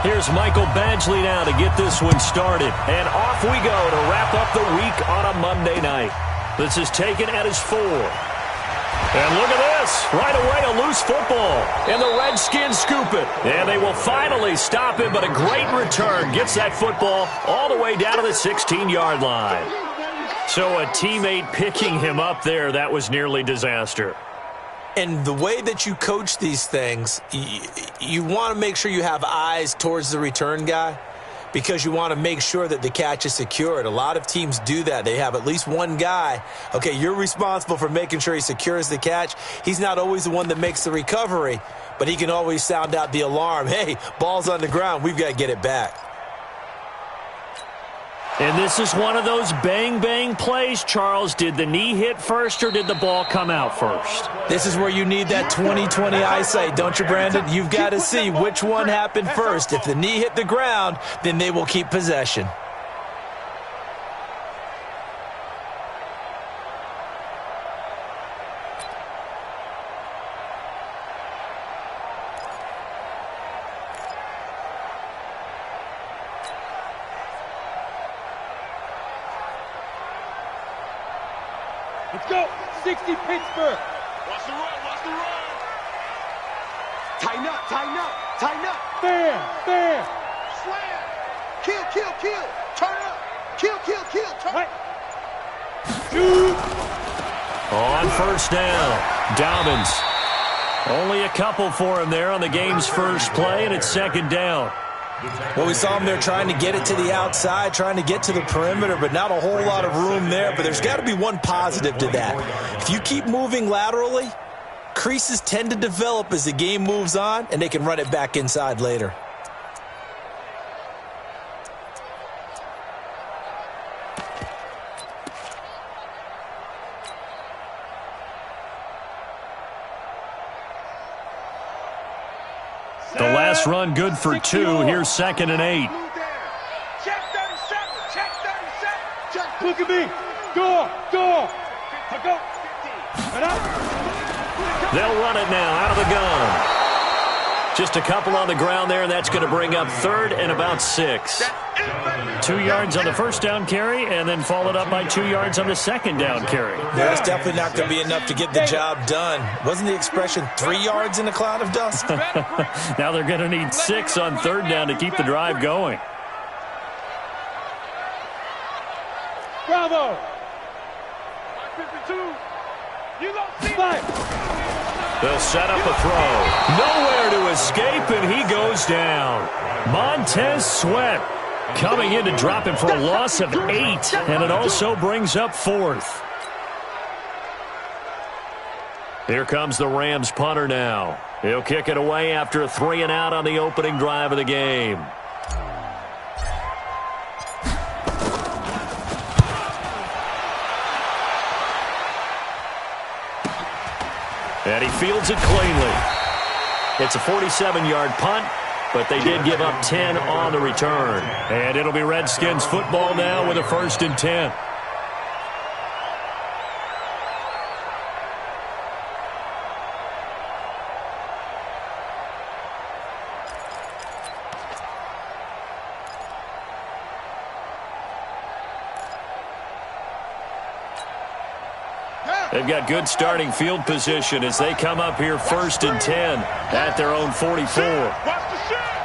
Here's Michael Badgley now to get this one started. And off we go to wrap up the week on a Monday night. This is taken at his 4. And look at this. Right away, a loose football. And the Redskins scoop it. And they will finally stop him, but a great return. Gets that football all the way down to the 16-yard line. So a teammate picking him up there, that was nearly disaster. And the way that you coach these things, you want to make sure you have eyes towards the return guy because you want to make sure that the catch is secured. A lot of teams do that. They have at least one guy. Okay, you're responsible for making sure he secures the catch. He's not always the one that makes the recovery, but he can always sound out the alarm. Hey, ball's on the ground. We've got to get it back. And this is one of those bang-bang plays, Charles. Did the knee hit first or did the ball come out first? This is where you need that 20/20 eyesight, don't you, Brandon? You've got to see which one happened first. If the knee hit the ground, then they will keep possession. Let's go. 60 Pittsburgh. Watch the run. Watch the run. Tighten up. Tighten up. Tighten up. Fair. Slam. Kill. Turn up. Kill. Turn up. Shoot. On first down, Dobbins. Only a couple for him there on the game's first play, and it's second down. Well, we saw him there trying to get it to the outside, trying to get to the perimeter, but not a whole lot of room there. But there's got to be one positive to that. If you keep moving laterally, creases tend to develop as the game moves on, and they can run it back inside later. The last run good for 2. Here's 2nd and 8. Check 37. Check 37. Look at me. Go. I go. And out. They'll run it now out of the gun. Just a couple on the ground there, and that's going to bring up 3rd and about 6. 2 yards on the first down carry, and then followed up by 2 yards on the second down carry. Yeah, that's definitely not going to be enough to get the job done. Wasn't the expression 3 yards in a cloud of dust? Now they're going to need 6 on 3rd down to keep the drive going. Bravo. 52. You don't see They'll set up a throw. Nowhere to escape, and he goes down. Montez Sweat coming in to drop him for a loss of 8, and it also brings up 4th. Here comes the Rams punter now. He'll kick it away after a 3 and out on the opening drive of the game. And he fields it cleanly. It's a 47-yard punt, but they did give up 10 on the return. And it'll be Redskins football now with a 1st and 10. They've got good starting field position as they come up here 1st and 10 at their own 44. Watch the shot.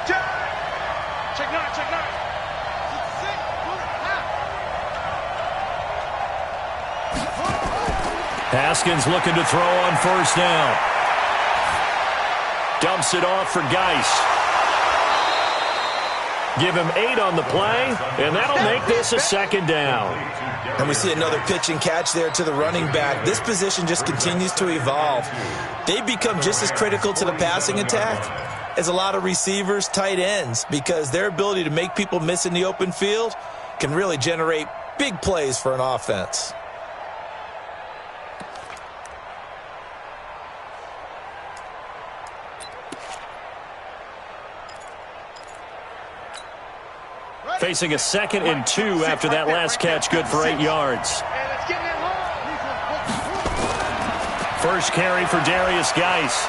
Check 9. Haskins looking to throw on 1st down. Dumps it off for Geis. Give him 8 on the play, and that'll make this a 2nd down. And we see another pitch and catch there to the running back. This position just continues to evolve. They become just as critical to the passing attack as a lot of receivers, tight ends, because their ability to make people miss in the open field can really generate big plays for an offense. Facing a 2nd and 2 after that last catch, good for 8 yards. First carry for Darius Geis.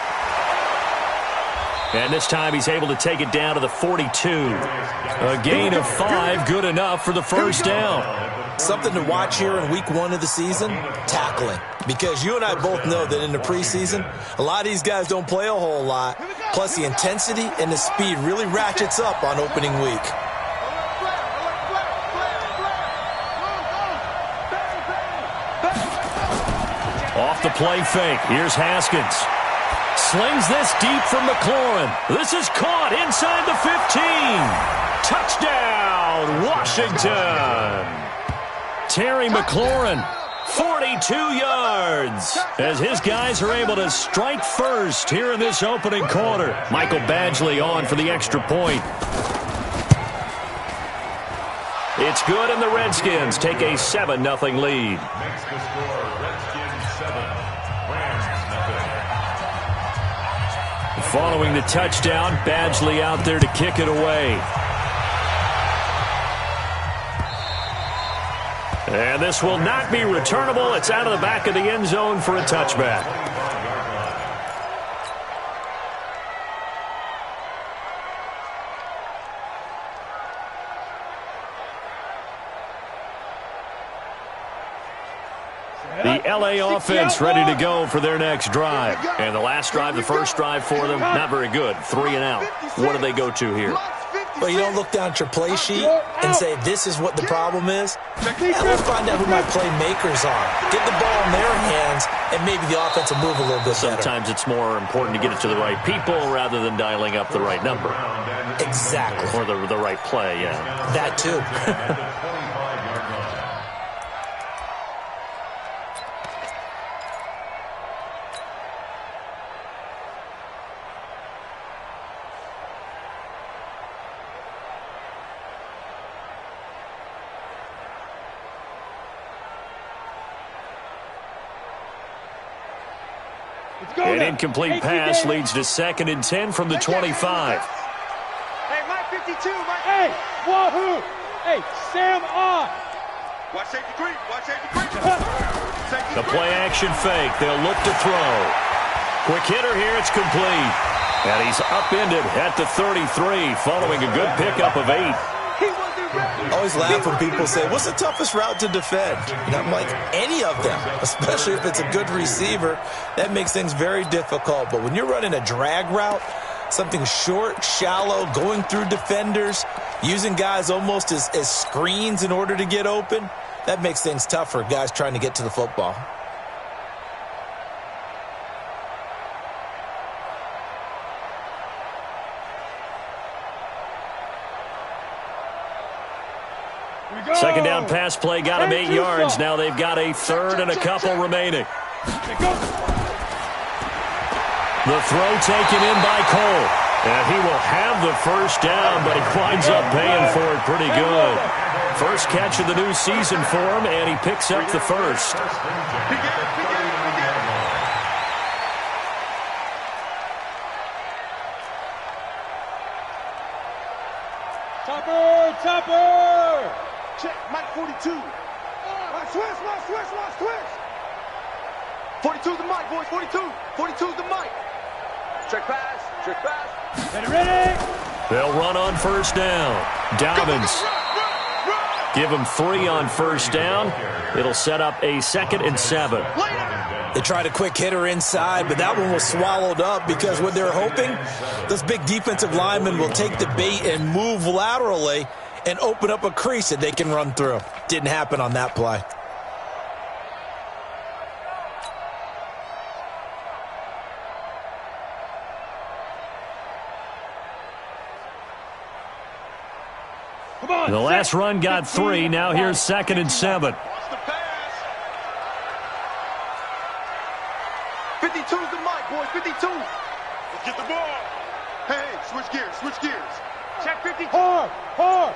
And this time he's able to take it down to the 42. A gain of 5, good enough for the first down. Something to watch here in week 1 of the season, tackling. Because you and I both know that in the preseason, a lot of these guys don't play a whole lot. Plus the intensity and the speed really ratchets up on opening week. Off the play fake. Here's Haskins. Slings this deep from McLaurin. This is caught inside the 15. Touchdown, Washington. Terry McLaurin, 42 yards, as his guys are able to strike first here in this opening quarter. Michael Badgley on for the extra point. It's good, and the Redskins take a 7-0 lead. Following the touchdown, Badgley out there to kick it away. And this will not be returnable. It's out of the back of the end zone for a touchback. The LA offense ready to go for their next drive. And the last drive, the first drive for them, not very good. 3 and out. What do they go to here? Well, you don't look down at your play sheet and say, this is what the problem is. Let's find out who my playmakers are. Get the ball in their hands, and maybe the offense will move a little bit better. Sometimes it's more important to get it to the right people rather than dialing up the right number. Exactly. Or the right play, yeah. That too. An incomplete pass leads to 2nd and 10 from the 25. Hey, Mike 52, Mike. Hey, wahoo. Hey, Sam on. Watch safety creep. Watch safety creep. The play action fake. They'll look to throw. Quick hitter here. It's complete. And he's upended at the 33 following a good pickup of 8. I always laugh when people say, what's the toughest route to defend? And I'm like, any of them, especially if it's a good receiver. That makes things very difficult. But when you're running a drag route, something short, shallow, going through defenders, using guys almost as screens in order to get open, that makes things tough for guys trying to get to the football. Second down pass play got him 8 yards. Now they've got a 3rd and a couple remaining. The throw taken in by Cole. And he will have the first down, but he winds up paying for it pretty good. First catch of the new season for him, and he picks up the first. Topper! Check, Mike 42. Switch. 42's the mic, boys, 42. 42's the mic. Check pass. Ready. They'll run on first down. Dobbins. Give him 3 on first down. It'll set up a 2nd and 7. They tried a quick hitter inside, but that one was swallowed up because what they're hoping, those big defensive linemen will take the bait and move laterally and open up a crease that they can run through. Didn't happen on that play. The last run got 3. Now here's 2nd and 7. 52's the mic, boys, 52. Let's get the ball. Hey, switch gears. Check 52. Hard.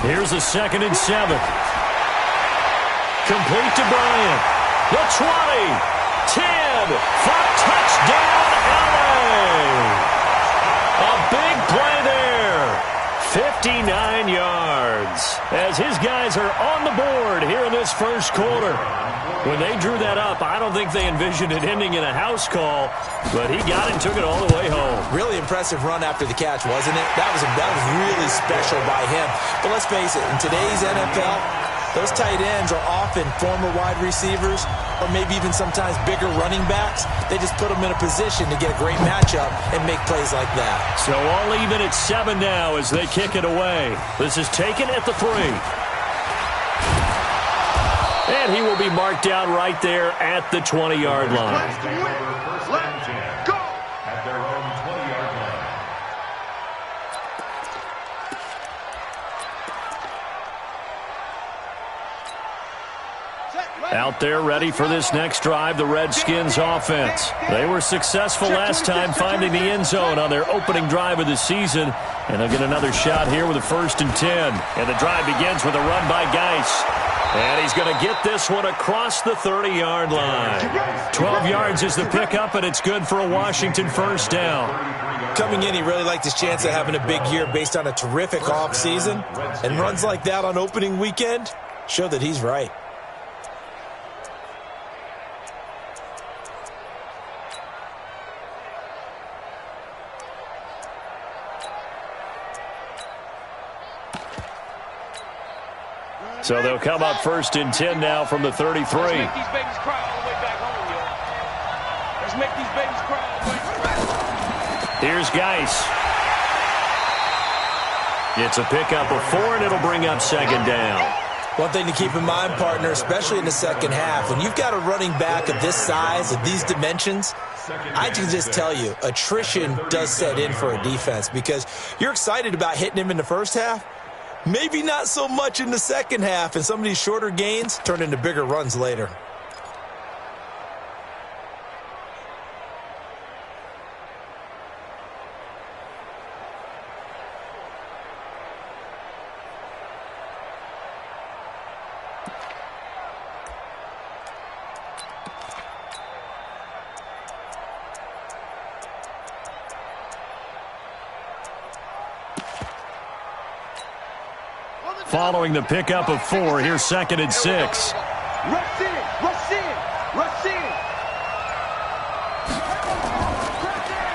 Here's a 2nd and 7. Complete to Bryant. The 20. 10. For touchdown, LA. A big play there. 59 yards. As his guys are on the board here in this first quarter. When they drew that up, I don't think they envisioned it ending in a house call, but he got it and took it all the way home. Really impressive run after the catch, wasn't it? That was really special by him. But let's face it, in today's NFL, those tight ends are often former wide receivers or maybe even sometimes bigger running backs. They just put them in a position to get a great matchup and make plays like that. So all even at 7 now as they kick it away. This is taken at the 3. And he will be marked down right there at the 20-yard line. Let's go. At their own 20-yard line. Out there ready for this next drive, the Redskins offense. They were successful last time finding the end zone on their opening drive of the season. And they'll get another shot here with a 1st and 10. And the drive begins with a run by Geis. And he's going to get this one across the 30-yard line. 12 yards is the pickup, and it's good for a Washington 1st down. Coming in, he really liked his chance of having a big year based on a terrific offseason. And runs like that on opening weekend show that he's right. So they'll come up 1st and 10 now from the 33. Let's make these babies cry all the way back home, y'all. Let's make these babies cry all the way back. Here's Geis. It's a pickup of 4, and it'll bring up 2nd down. One thing to keep in mind, partner, especially in the second half, when you've got a running back of this size, of these dimensions, I can just tell you, attrition does set in for a defense because you're excited about hitting him in the first half. Maybe not so much in the second half, and some of these shorter gains turn into bigger runs later. Following the pickup of 4, here's 2nd and 6. Rush in, rush in, rush in.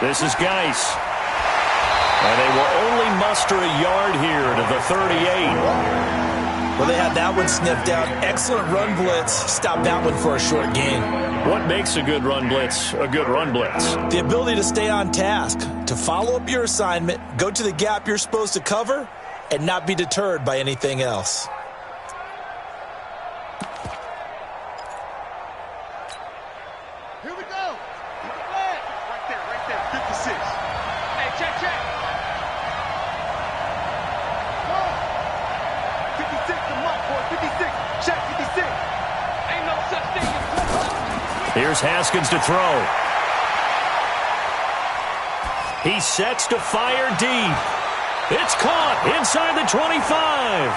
This is Geis. And they will only muster a yard here to the 38. Well, they had that one sniffed out. Excellent run blitz. Stop that one for a short gain. What makes a good run blitz a good run blitz? The ability to stay on task, to follow up your assignment, go to the gap you're supposed to cover, and not be deterred by anything else. Here we go. Right there, 56. Hey, check. 56 to Mike, boy, 56. Check 56. Ain't no such thing as... Here's Haskins to throw. He sets to fire deep. It's caught inside the 25.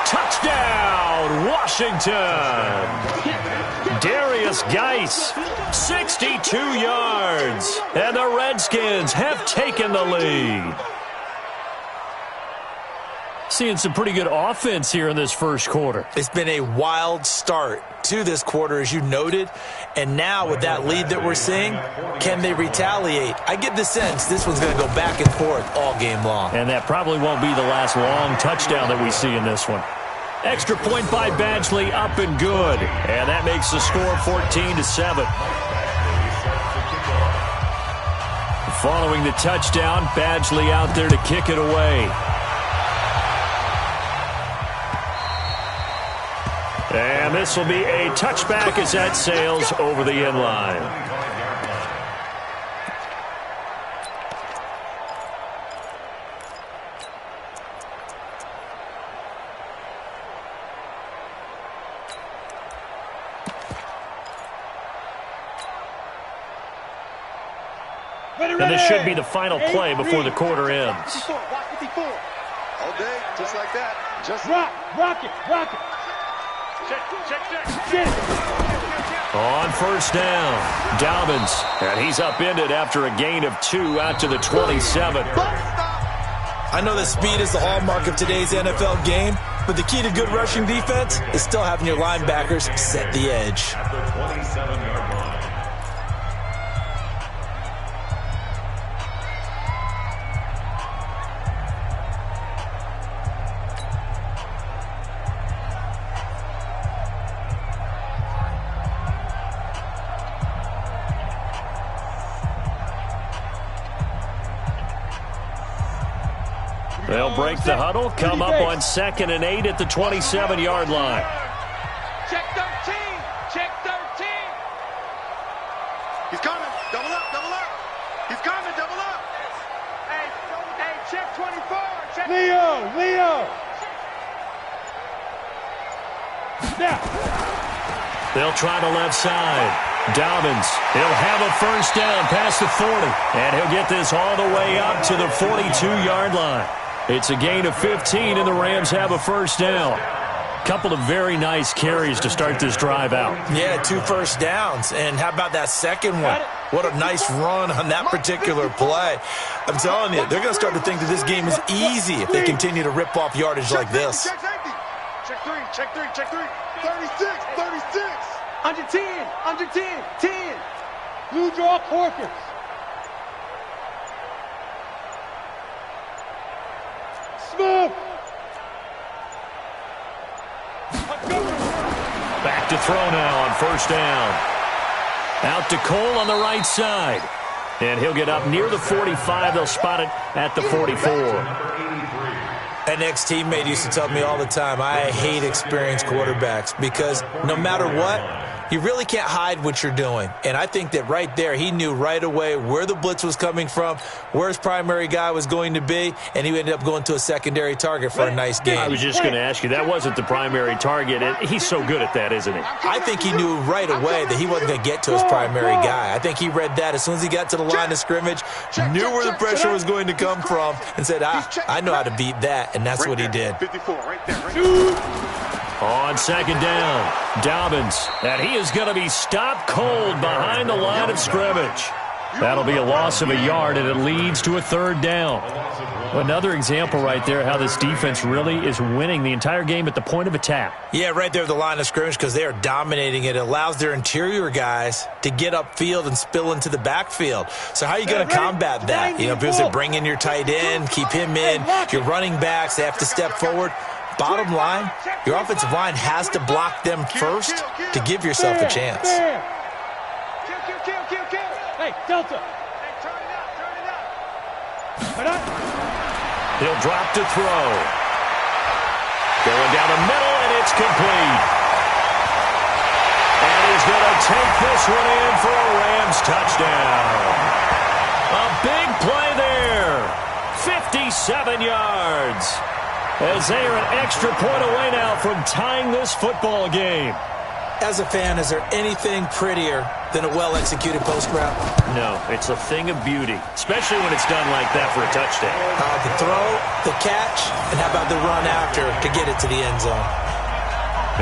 Touchdown, Washington. Darius Geis, 62 yards. And the Redskins have taken the lead. Seeing some pretty good offense here in this first quarter. It's been a wild start to this quarter, as you noted. And now with that lead that we're seeing, can they retaliate? I get the sense this one's going to go back and forth all game long. And that probably won't be the last long touchdown that we see in this one. Extra point by Badgley, up and good. And that makes the score 14-7. Following the touchdown, Badgley out there to kick it away. And this will be a touchback as that sails over the end line. And this should be the final play before the quarter ends. 54, watch 54. All day, just like that. Just Rock it. Check. On 1st down, Dobbins. And he's upended after a gain of 2 out to the 27. I know that speed is the hallmark of today's NFL game, But the key to good rushing defense is still having your linebackers set the edge. At the 27-yard line. They'll break the huddle, come up on 2nd and 8 at the 27-yard line. Check 13. Check 13. He's coming. Double up, double up. He's coming, double up. Hey, check 24. Check Leo. Now. They'll try the left side. Dobbins, he'll have a first down past the 40. And he'll get this all the way up to the 42-yard line. It's a gain of 15, and the Rams have a first down. Couple of very nice carries to start this drive out. Yeah, 2 first downs. And how about that second one? What a nice run on that particular play. I'm telling you, they're going to start to think that this game is easy if they continue to rip off yardage like this. Check 3. Check 3. Check 3. 36. 36. Under 10. Under 10. 10. Blue draw Corkers. Smooth. Back to throw now on first down. Out to Cole on the right side. And he'll get up near the 45. They'll spot it at the 44. An ex-teammate used to tell me all the time, I hate experienced quarterbacks because no matter what, you really can't hide what you're doing. And I think that right there, he knew right away where the blitz was coming from, where his primary guy was going to be, and he ended up going to a secondary target for a nice game. I was just going to ask you, that wasn't the primary target. He's so good at that, isn't he? I think he knew right away that he wasn't going to get to his primary guy. I think he read that as soon as he got to the line of scrimmage, knew where the pressure was going to come from, and said, I know how to beat that, and that's what he did. 54, right there. On second down, Dobbins, and he is going to be stopped cold behind the line of scrimmage. That'll be a loss of a yard, and it leads to a third down. Another example right there how this defense really is winning the entire game at the point of attack. Yeah, right there at the line of scrimmage because they are dominating it. It allows their interior guys to get upfield and spill into the backfield. So how are you going to combat that? You know, because they bring in your tight end, keep him in. Your running backs, they have to step forward. Bottom line, your offensive line has to block them first to give yourself a chance. Kill. Hey, Delta. Hey, turn it up. He'll drop to throw. Going down the middle, and it's complete. And he's going to take this one in for a Rams touchdown. A big play there. 57 yards. As they are an extra point away now from tying this football game. As a fan, is there anything prettier than a well-executed post route? No, it's a thing of beauty, especially when it's done like that for a touchdown. The throw, the catch, and how about the run after to get it to the end zone?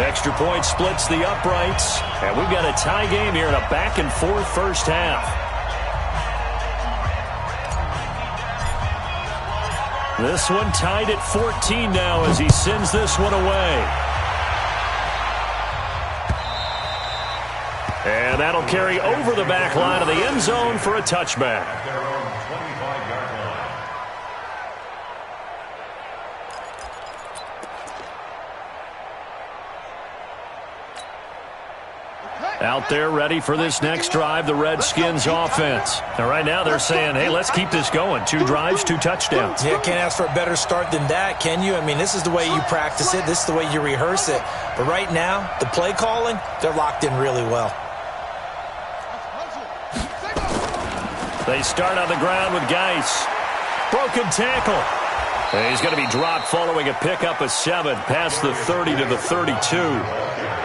Extra point splits the uprights, and we've got a tie game here in a back-and-forth first half. This one tied at 14 now as he sends this one away. And that'll carry over the back line of the end zone for a touchback. Out there ready for this next drive, the Redskins offense. Now, right now they're saying, hey, let's keep this going. 2 drives, 2 touchdowns. Yeah, can't ask for a better start than that, can you? I mean, this is the way you practice it. This is the way you rehearse it. But right now, the play calling, they're locked in really well. They start on the ground with Geis. Broken tackle. And he's going to be dropped following a pickup of 7 past the 30 to the 32.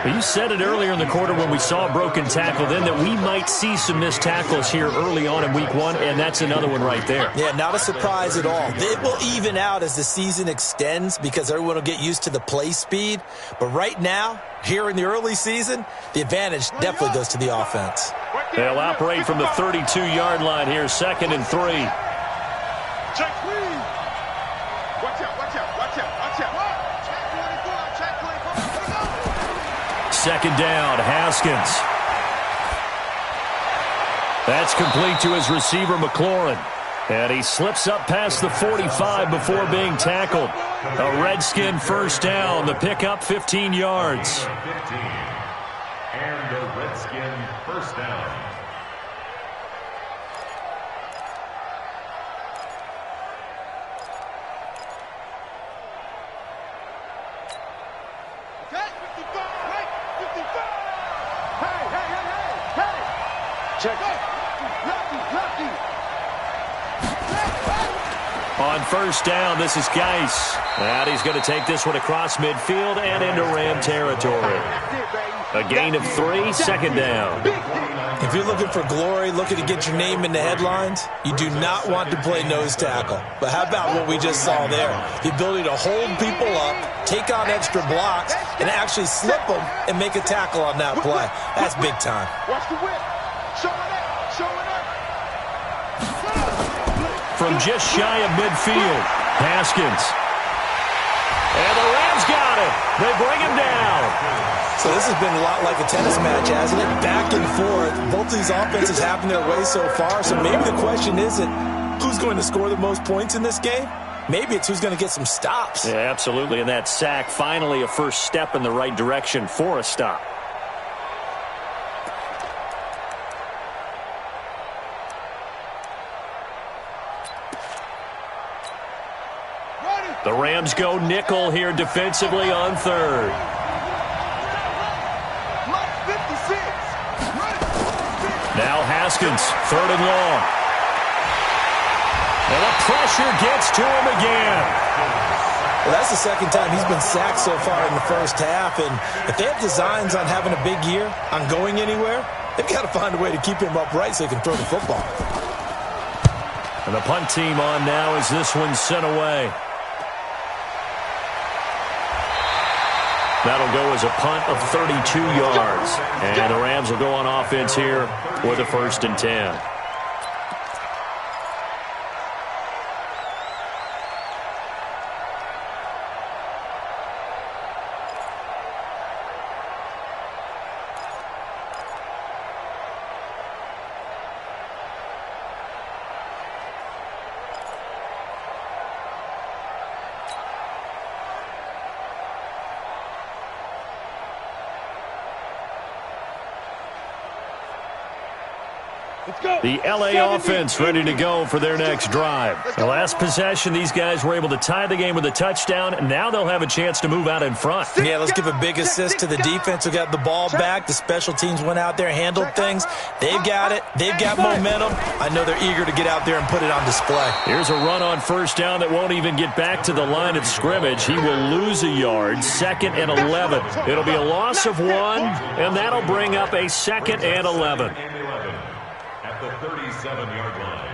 You said it earlier in the quarter when we saw a broken tackle then that we might see some missed tackles here early on in week 1, and that's another one right there. Yeah, not a surprise at all. It will even out as the season extends because everyone will get used to the play speed. But right now, here in the early season, the advantage definitely goes to the offense. They'll operate from the 32-yard line here, 2nd and 3. Check, please. Watch out. second down, Haskins. That's complete to his receiver, McLaurin. And he slips up past the 45 before being tackled. A Redskin first down. The pickup 15 yards. 15. And a Redskin first down. On first down, this is Geis. And he's going to take this one across midfield and into Ram territory. A gain of 3, second down. If you're looking for glory, looking to get your name in the headlines, you do not want to play nose tackle. But how about what we just saw there? The ability to hold people up, take on extra blocks, and actually slip them and make a tackle on that play. That's big time. Watch the whip. Show it up. Show it up. From just shy of midfield, Haskins. And the Rams got it. They bring him down. So this has been a lot like a tennis match, hasn't it? Back and forth. Both these offenses having their way so far. So maybe the question isn't who's going to score the most points in this game. Maybe it's who's going to get some stops. Yeah, absolutely. And that sack, finally a first step in the right direction for a stop. The Rams go nickel here defensively on third. Now Haskins, third and long. And the pressure gets to him again. Well, that's the second time he's been sacked so far in the first half. And if they have designs on having a big year, on going anywhere, they've got to find a way to keep him upright so he can throw the football. And the punt team on now as this one's sent away. That'll go as a punt of 32 yards. And the Rams will go on offense here with a 1st and 10. The LA offense ready to go for their next drive. The last possession, these guys were able to tie the game with a touchdown, and now they'll have a chance to move out in front. Yeah, let's give a big assist to the defense who got the ball back. The special teams went out there, handled things. They've got it. They've got momentum. I know they're eager to get out there and put it on display. Here's a run on first down that won't even get back to the line of scrimmage. He will lose a yard, 2nd and 11. It'll be a loss of 1, and that'll bring up a 2nd and 11. At the 37-yard line.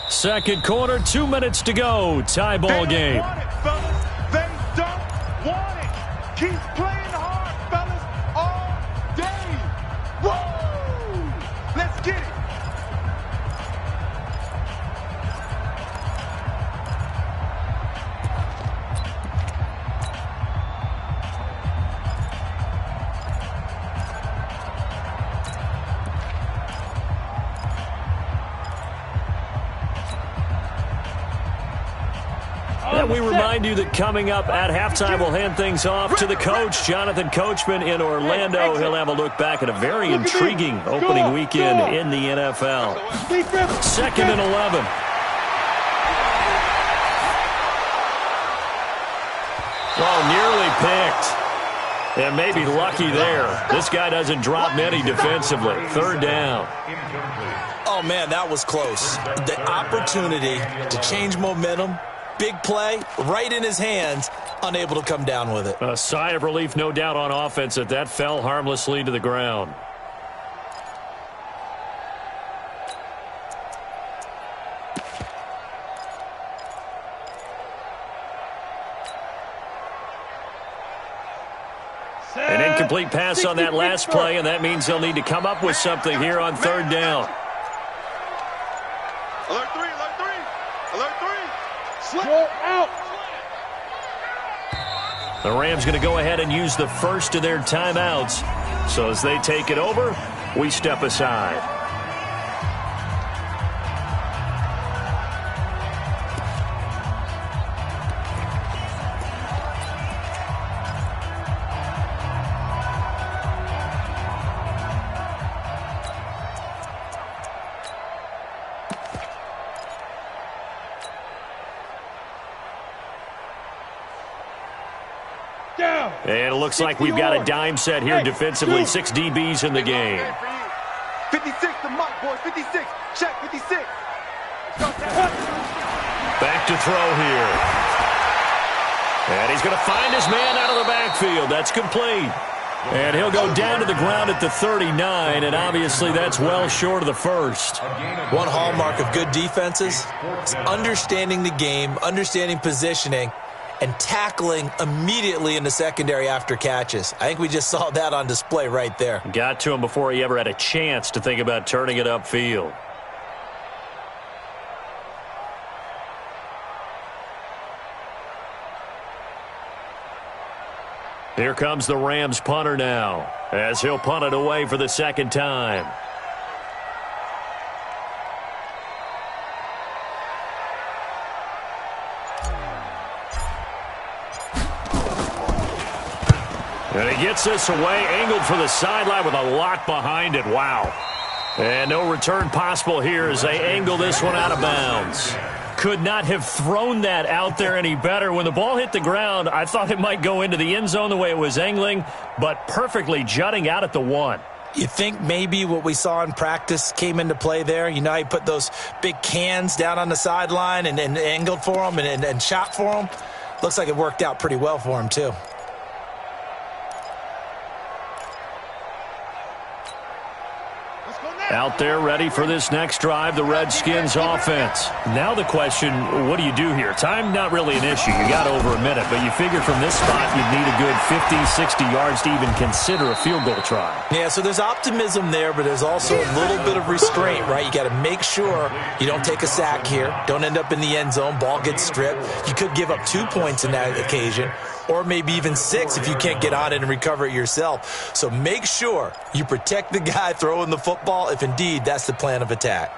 Second quarter, 2 minutes to go. Tie ball game. They don't want it. Keep playing hard, fellas, all day. Woo! Let's get it. And we remind you that coming up at halftime, we'll hand things off to the coach, Jonathan Coachman in Orlando. He'll have a look back at a very intriguing opening weekend in the NFL. 2nd and 11. Oh, nearly picked. And maybe lucky there. This guy doesn't drop many defensively. 3rd down. Oh, man, that was close. The opportunity to change momentum. Big play, right in his hands, unable to come down with it. A sigh of relief, no doubt, on offense that that fell harmlessly to the ground. An incomplete pass on that last play, and that means they'll need to come up with something here on 3rd down. Alert 3, alert 3, alert 3. Slip. The Rams going to go ahead and use the first of their timeouts. So as they take it over, we step aside. And it looks like we've got a dime set here defensively. 6 DBs in the game. 56 to Mike, boys. 56. Check 56. Back to throw here. And he's going to find his man out of the backfield. That's complete. And he'll go down to the ground at the 39, and obviously that's well short of the first. One hallmark of good defenses is understanding the game, understanding positioning, and tackling immediately in the secondary after catches. I think we just saw that on display right there. Got to him before he ever had a chance to think about turning it upfield. Here comes the Rams punter now, as he'll punt it away for the second time. And he gets this away, angled for the sideline with a lot behind it. Wow. And no return possible here as they angle this one out of bounds. Could not have thrown that out there any better. When the ball hit the ground, I thought it might go into the end zone the way it was angling, but perfectly jutting out at the 1. You think maybe what we saw in practice came into play there? You know, he put those big cans down on the sideline and angled for them and shot for them. Looks like it worked out pretty well for him, too. Out there ready for this next drive, the Redskins offense. Now the question, what do you do here? Time not really an issue. You got over a minute, but you figure from this spot you'd need a good 50, 60 yards to even consider a field goal try. Yeah, so there's optimism there, but there's also a little bit of restraint, right? You got to make sure you don't take a sack here. Don't end up in the end zone. Ball gets stripped. You could give up 2 points in that occasion, or maybe even 6 if you can't get on it and recover it yourself. So make sure you protect the guy throwing the football if indeed that's the plan of attack.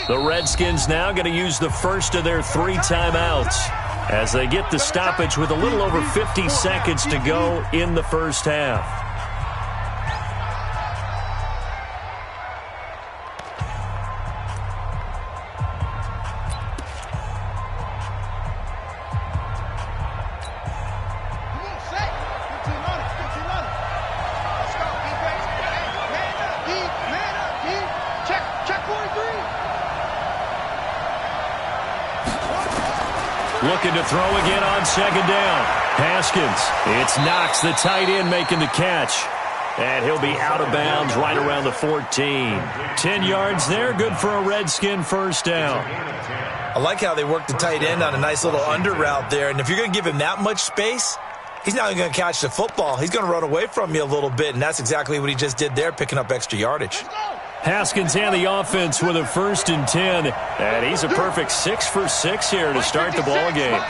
The Redskins now going to use the first of their 3 timeouts as they get the stoppage with a little over 50 seconds to go in the first half. Looking to throw again on second down. Haskins. It's Knox, the tight end, making the catch. And he'll be out of bounds right around the 14. 10 yards there. Good for a Redskin first down. I like how they work the tight end on a nice little under route there. And if you're going to give him that much space, he's not going to catch the football. He's going to run away from you a little bit, and that's exactly what he just did there, picking up extra yardage. Haskins and the offense with a 1st and 10. And he's a perfect 6 for 6 here to start the ball game.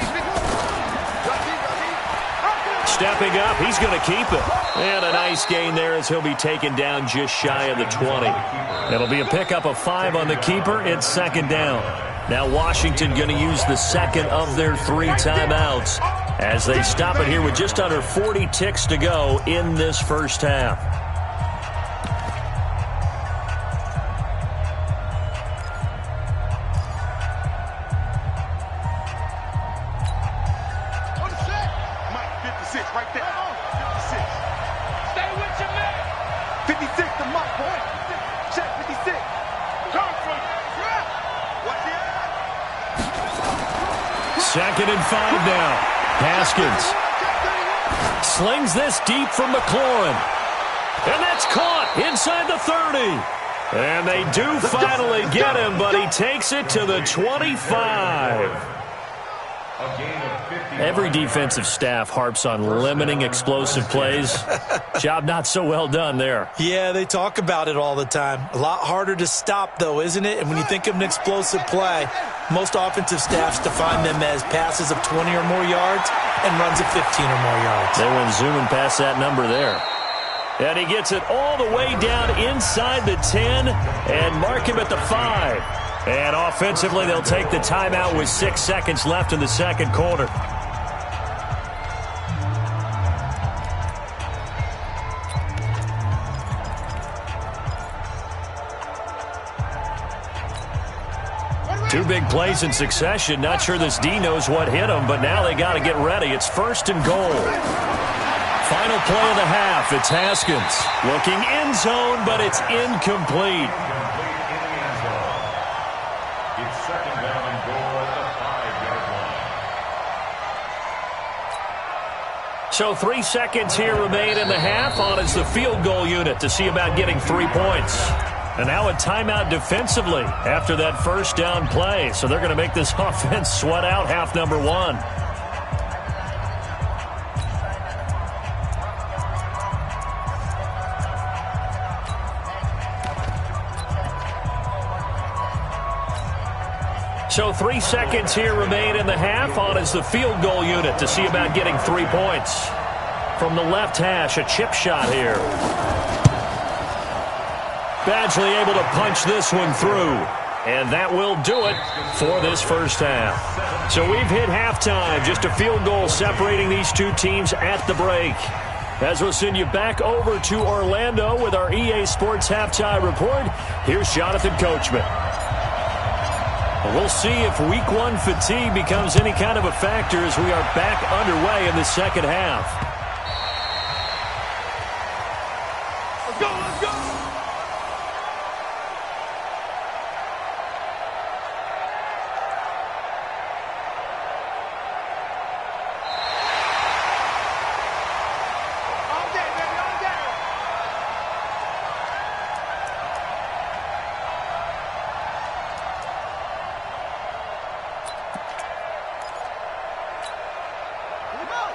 Stepping up, he's going to keep it. And a nice gain there as he'll be taken down just shy of the 20. It'll be a pickup of 5 on the keeper. It's second down. Now Washington going to use the second of their 3 timeouts as they stop it here with just under 40 ticks to go in this first half. Second and 5 now. Haskins slings this deep from McLaurin. And that's caught inside the 30. And they do finally get him, but he takes it to the 25. A gain of 50. Every defensive staff harps on limiting explosive plays. Job not so well done there. Yeah, they talk about it all the time. A lot harder to stop, though, isn't it? And when you think of an explosive play, most offensive staffs define them as passes of 20 or more yards and runs of 15 or more yards. They went zooming past that number there. And he gets it all the way down inside the 10 and mark him at the 5. And offensively, they'll take the timeout with 6 seconds left in the second quarter. Two big plays in succession. Not sure this D knows what hit him, but now they got to get ready. It's 1st and goal. Final play of the half. It's Haskins looking end zone, but it's incomplete. It's 2nd down and goal at the 5-yard line. So 3 seconds here remain in the half. On is the field goal unit to see about getting 3 points. And now a timeout defensively after that first down play. So they're going to make this offense sweat out half number 1. So 3 seconds here remain in the half. On is the field goal unit to see about getting 3 points. From the left hash, a chip shot here. Badgley able to punch this one through. And that will do it for this first half. So we've hit halftime. Just a field goal separating these two teams at the break. As we'll send you back over to Orlando with our EA Sports Halftime Report, here's Jonathan Coachman. We'll see if Week 1 fatigue becomes any kind of a factor as we are back underway in the second half. Let's go, let's go! All day, baby, all day!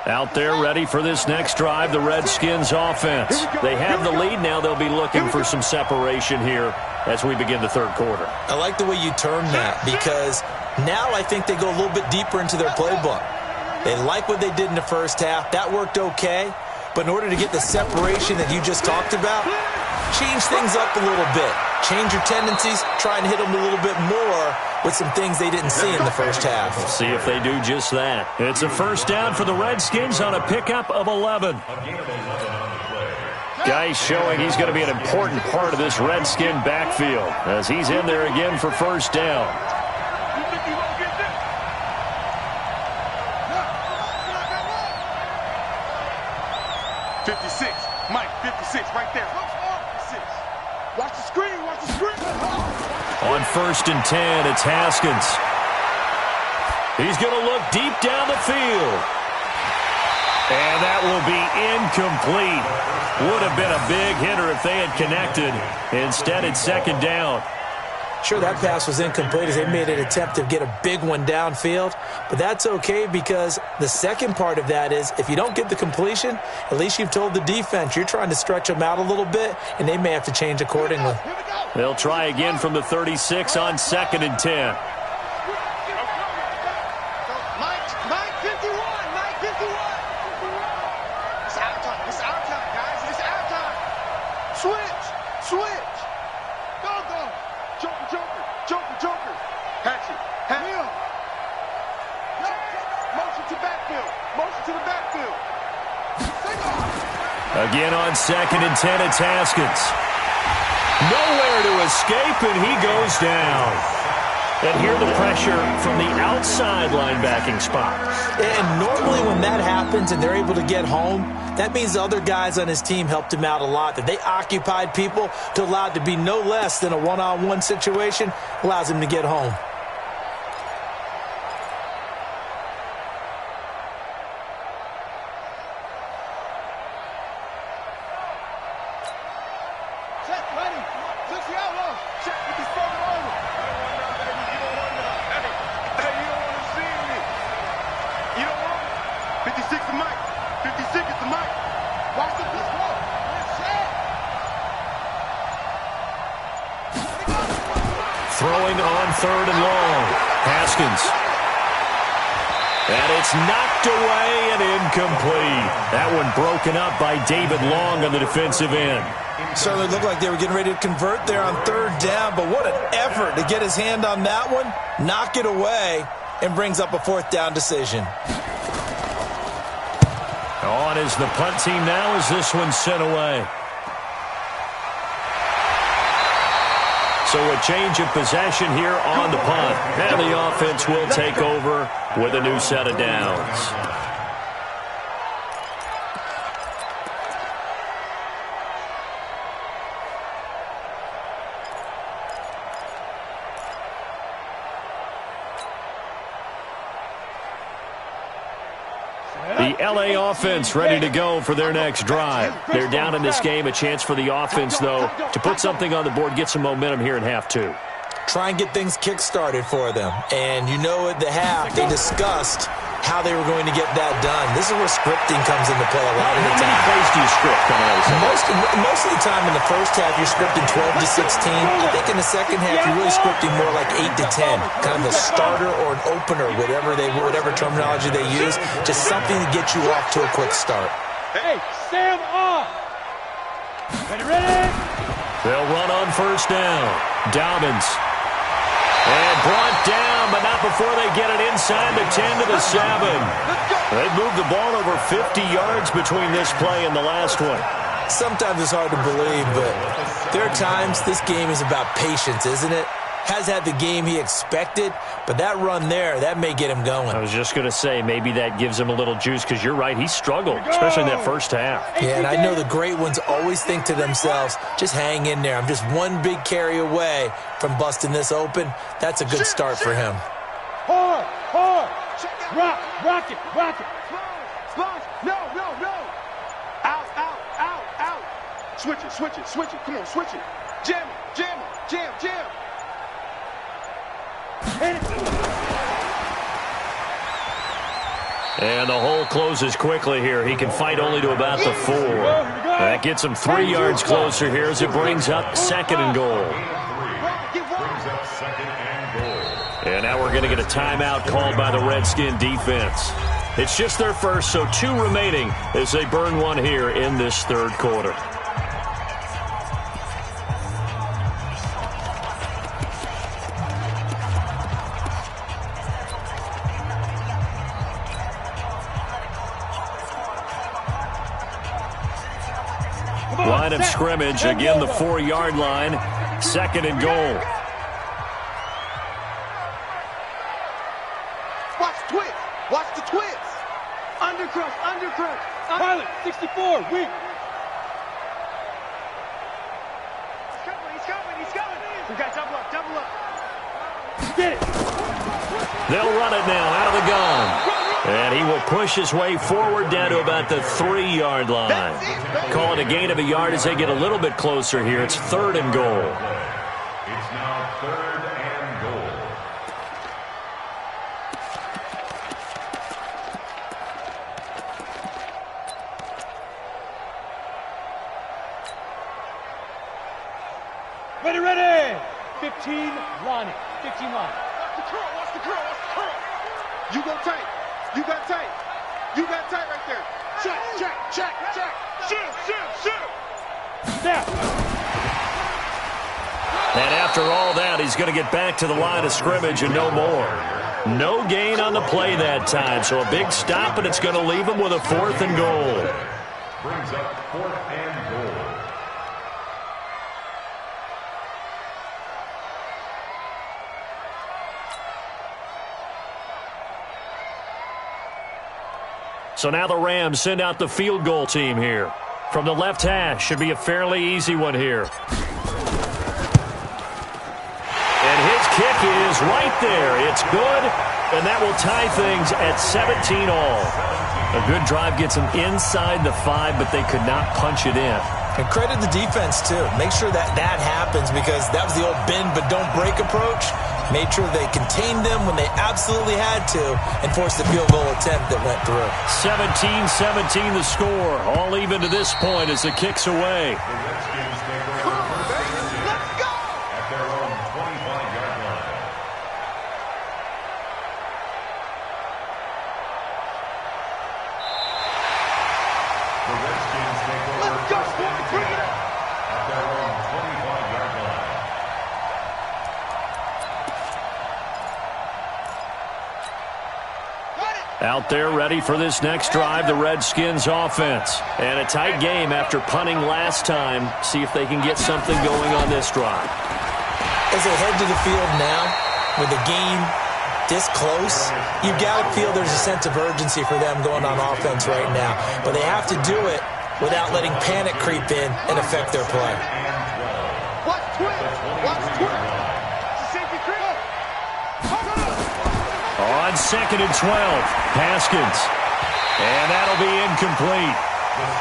Out there ready for this next drive, the Redskins offense. They have the lead now. They'll be looking for some separation here as we begin the third quarter. I like the way you term that because now I think they go a little bit deeper into their playbook. They like what they did in the first half. That worked okay. But in order to get the separation that you just talked about, change things up a little bit. Change your tendencies, try and hit them a little bit more with some things they didn't see in the first half. We'll see if they do just that. It's a first down for the Redskins on a pickup of 11. Guy showing he's going to be an important part of this Redskin backfield as he's in there again for first down. You think you gonna get this? 56, Mike, 56, right there. 56. Watch the screen, watch the screen. On 1st and 10, it's Haskins. He's going to look deep down the field. And that will be incomplete. Would have been a big hitter if they had connected. Instead, it's 2nd down. Sure, that pass was incomplete as they made an attempt to get a big one downfield. But that's okay because the second part of that is if you don't get the completion, at least you've told the defense you're trying to stretch them out a little bit, and they may have to change accordingly. They'll try again from the 36 on 2nd and 10. Mike 51, Mike 51. It's our time, it's our time, guys, it's our time. Switch. Go. Joker. Hatchet. Motion to the backfield. Again on 2nd and 10, it's Haskins. Nowhere to escape, and he goes down. And here the pressure from the outside linebacking spot. And normally when that happens and they're able to get home, that means the other guys on his team helped him out a lot, that they occupied people to allow it to be no less than a one-on-one situation, allows him to get home. Check, ready. Check the outlaw. Check with the starting order. You don't want to see me. 56 the mic. 56 is the mic. Watch the pitch. Throwing on 3rd and long. Haskins. And it's knocked away and incomplete. That one broken up by David Long on the defensive end. Certainly looked like they were getting ready to convert there on 3rd down, but what an effort to get his hand on that one, knock it away, and brings up a 4th down decision. On is the punt team now as this one's sent away. So a change of possession here on the punt. And the offense will take over with a new set of downs. The LA offense ready to go for their next drive. They're down in this game. A chance for the offense, though, to put something on the board, get some momentum here in half 2. Try and get things kick-started for them. And you know at the half, they discussed how they were going to get that done. This is where scripting comes into play a lot of the time. How many plays do you script coming out of Most of the time in the first half, you're scripting 12 to 16. I think in the second half, you're really scripting more like 8 to 10. Kind of a starter or an opener, whatever terminology they use. Just something to get you off to a quick start. Hey, stand off. Ready? They'll run on 1st down. Dobbins. And brought down, but not before they get it inside the 10 to the 7. They've moved the ball over 50 yards between this play and the last one. Sometimes it's hard to believe, but there are times this game is about patience, isn't it? Has had the game he expected, but that run there, that may get him going. I was just going to say, maybe that gives him a little juice, because you're right, he struggled, especially in that first half. Yeah, and I know the great ones always think to themselves, just hang in there. I'm just one big carry away from busting this open. That's a good start for him. Hard. Rock it. Splash. No. Out. Switch it. Come on, switch it. Jam. And the hole closes quickly here. He can fight only to about the 4. That gets him 3 yards closer here as it brings up 2nd and goal. And now we're going to get a timeout called by the Redskin defense. It's just their first, so 2 remaining as they burn one here in this 3rd quarter. Line of scrimmage, again the 4-yard line, 2nd and goal. Watch the twist. Undercrush. Pilot, 64, weak. He's coming. We got double up. Get it. They'll run it now out of the gun. And he will push his way forward down to about the 3-yard line. Call it a gain of a yard as they get a little bit closer here. It's 3rd and goal. It's now 3rd and goal. Ready. 15 line. Watch the curl. You go tight. You got tight right there. Check. Shoot. Snap. And after all that, he's going to get back to the line of scrimmage and no more. No gain on the play that time, so a big stop, and it's going to leave him with a 4th and goal. Brings up 4th and goal. So now the Rams send out the field goal team here. From the left hash, should be a fairly easy one here. And his kick is right there. It's good, And that will tie things at 17 all. A good drive gets them inside the 5, but they could not punch it in. And credit the defense, too. Make sure that happens, because that was the old bend but don't break approach. Made sure they contained them when they absolutely had to and forced the field goal attempt that went through. 17-17 the score. All even to this point as the kick's away. Out there ready for this next drive, the Redskins offense. And a tight game after punting last time. See if they can get something going on this drive. As they head to the field now, with the game this close, you've got to feel there's a sense of urgency for them going on offense right now. But they have to do it without letting panic creep in and affect their play. Watch twin. Watch twin. On 2nd and 12, Haskins. And that'll be incomplete.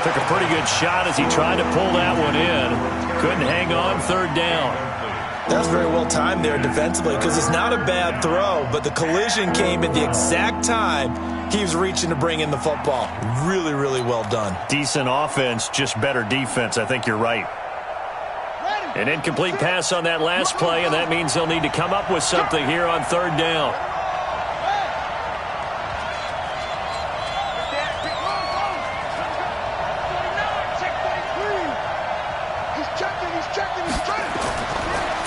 Took a pretty good shot as he tried to pull that one in. Couldn't hang on 3rd down. That's very well timed there defensively, because it's not a bad throw, but the collision came at the exact time he was reaching to bring in the football. Really, really well done. Decent offense, just better defense. I think you're right. An incomplete pass on that last play, and that means they'll need to come up with something here on 3rd down.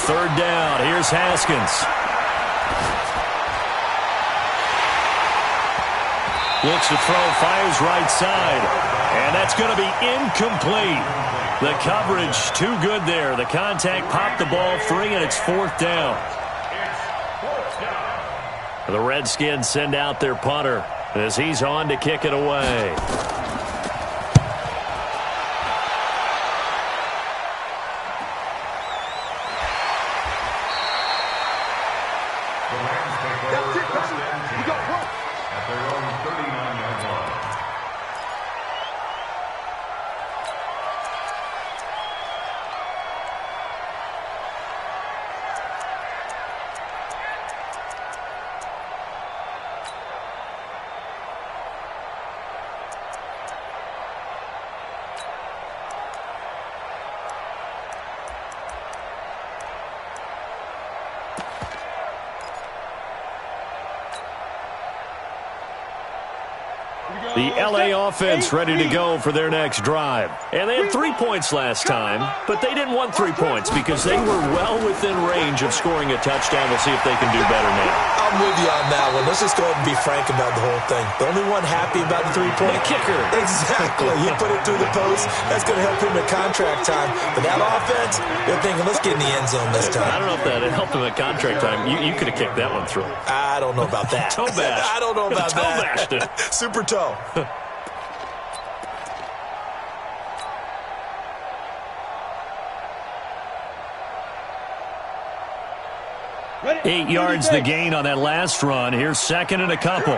Third down. Here's Haskins. Looks to throw, fires right side. And that's going to be incomplete. The coverage too good there. The contact popped the ball free, and it's 4th down. The Redskins send out their punter as he's on to kick it away. The L.A. offense ready to go for their next drive. And they had 3 points last time, but they didn't want 3 points because they were well within range of scoring a touchdown. We'll see if they can do better now. I'm with you on that one. Let's just go ahead and be frank about the whole thing. The only one happy about the 3-point kicker. Exactly. He put it through the post. That's going to help him at contract time. But that offense, they're thinking, let's get in the end zone this time. I don't know if that helped him at contract time. You could have kicked that one through. I don't know about that. Toe bash. I don't know about toe that. Bashed it. Super toe. 8 yards the gain on that last run. Here's 2nd and a couple.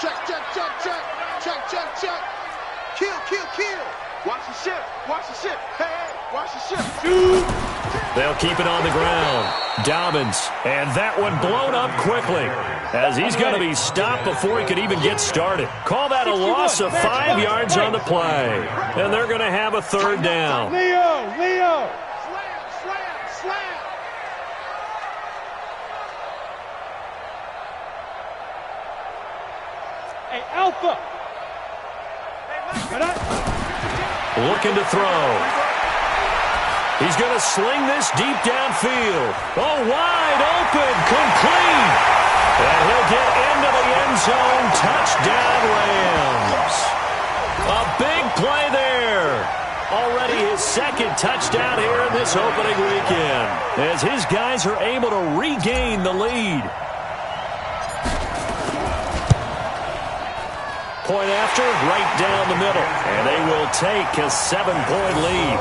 Check, check, check, check. Check, check, check. Kill, kill, kill. Watch the ship. Watch the ship. Hey, hey, watch the ship. Shoot. They'll keep it on the ground. Dobbins. And that one blown up quickly as he's going to be stopped before he could even get started. Call that a loss of 5 yards on the play. And they're going to have a 3rd down. Leo. Slam. Hey, Alpha. Looking to throw. He's going to sling this deep downfield. Oh, wide open, complete. And he'll get into the end zone. Touchdown, Rams. A big play there. Already his 2nd touchdown here in this opening weekend, as his guys are able to regain the lead. Point after, right down the middle. And they will take a 7-point lead.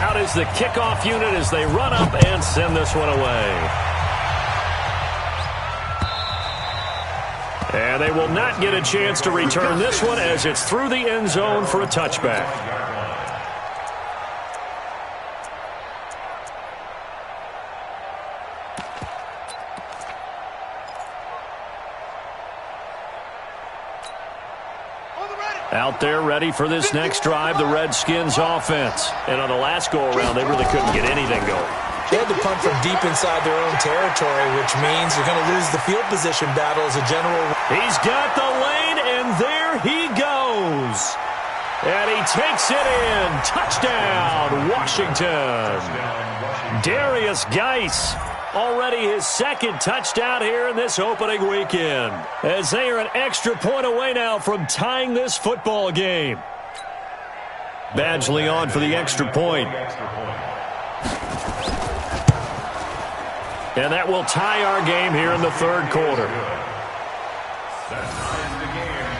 Out out is the kickoff unit as they run up and send this one away. And they will not get a chance to return this one as it's through the end zone for a touchback. Out there ready for this next drive, the Redskins offense. And on the last go-around, they really couldn't get anything going. They had to punt from deep inside their own territory, which means you're going to lose the field position battle as a general. He's got the lane, and there he goes. And he takes it in. Touchdown, Washington. Darius Geis, already his second touchdown here in this opening weekend, as they are an extra point away now from tying this football game. Badgley on for the extra point. And that will tie our game here in the third quarter. That ties the game,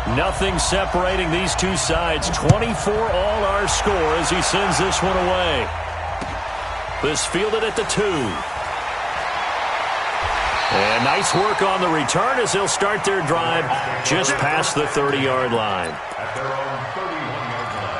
24-24. Nothing separating these two sides. 24 all our score as he sends this one away. This fielded at the 2. And nice work on the return as they'll start their drive just past the 30-yard line. At their own 31-yard line.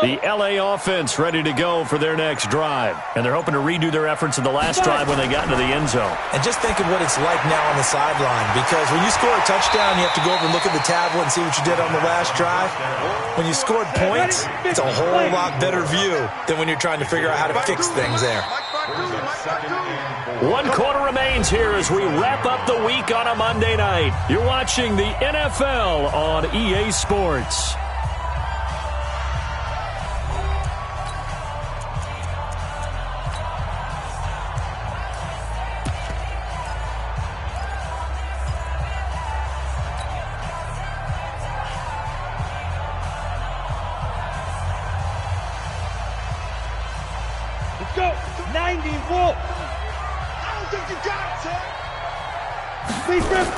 The L.A. offense ready to go for their next drive. And they're hoping to redo their efforts in the last drive when they got into the end zone. And just think of what it's like now on the sideline, because when you score a touchdown, you have to go over and look at the tablet and see what you did on the last drive. When you scored points, it's a whole lot better view than when you're trying to figure out how to fix things there. 1 quarter remains here as we wrap up the week on a Monday night. You're watching the NFL on EA Sports. Let's go. 90 Wolf. I don't think you got it, Ted. Please, Griff.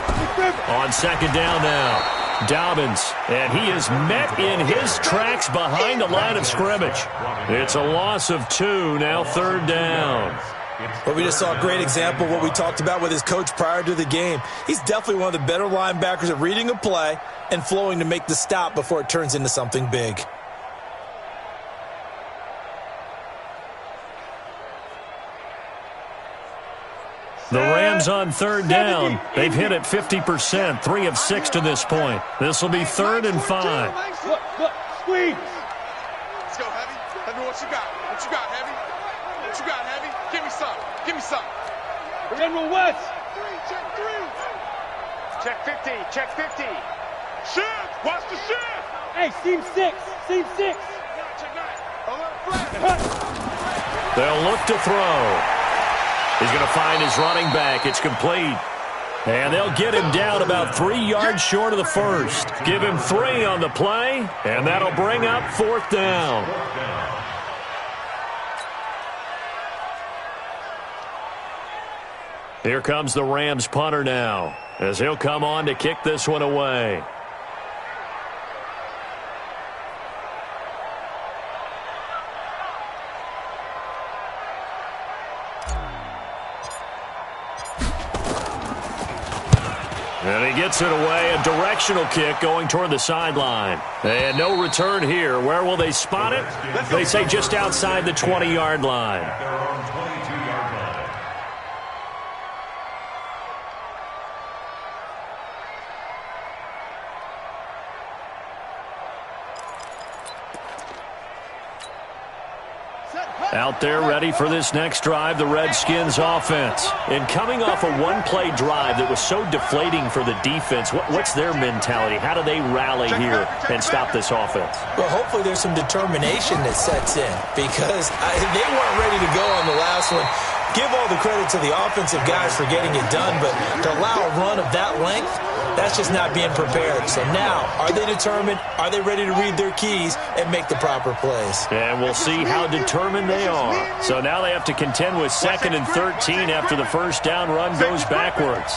On second down now, Dobbins, and he is met in his tracks behind the line of scrimmage. It's a loss of 2, now third down. But we just saw a great example of what we talked about with his coach prior to the game. He's definitely one of the better linebackers at reading a play and flowing to make the stop before it turns into something big. The Rams on third down. They've hit it 50%, 3 of 6 to this point. This will be 3rd and 5. Look, squeeze. Let's go, Heavy. Heavy, what you got? What you got, Heavy? What you got, Heavy? Give me some. Give me some. General West. Check 50. Check 50. Shift. Watch the shift. Hey, seam 6. Seam 6. Check 9. Alert flat. They'll look to throw. He's going to find his running back. It's complete. And they'll get him down about 3 yards short of the first. Give him 3 on the play, and that'll bring up 4th down. Here comes the Rams punter now, as he'll come on to kick this one away. And he gets it away, a directional kick going toward the sideline. And no return here. Where will they spot it? They say just outside the 20-yard line. Their own 22-yard line. Out there ready for this next drive, the Redskins offense. And coming off a one-play drive that was so deflating for the defense, what's their mentality? How do they rally here and stop this offense? Well, hopefully there's some determination that sets in because they weren't ready to go on the last one. Give all the credit to the offensive guys for getting it done, but to allow a run of that length, that's just not being prepared. So now, are they determined? Are they ready to read their keys and make the proper plays? And we'll see how determined they are. So now they have to contend with 2nd and 13 after the first down run goes backwards.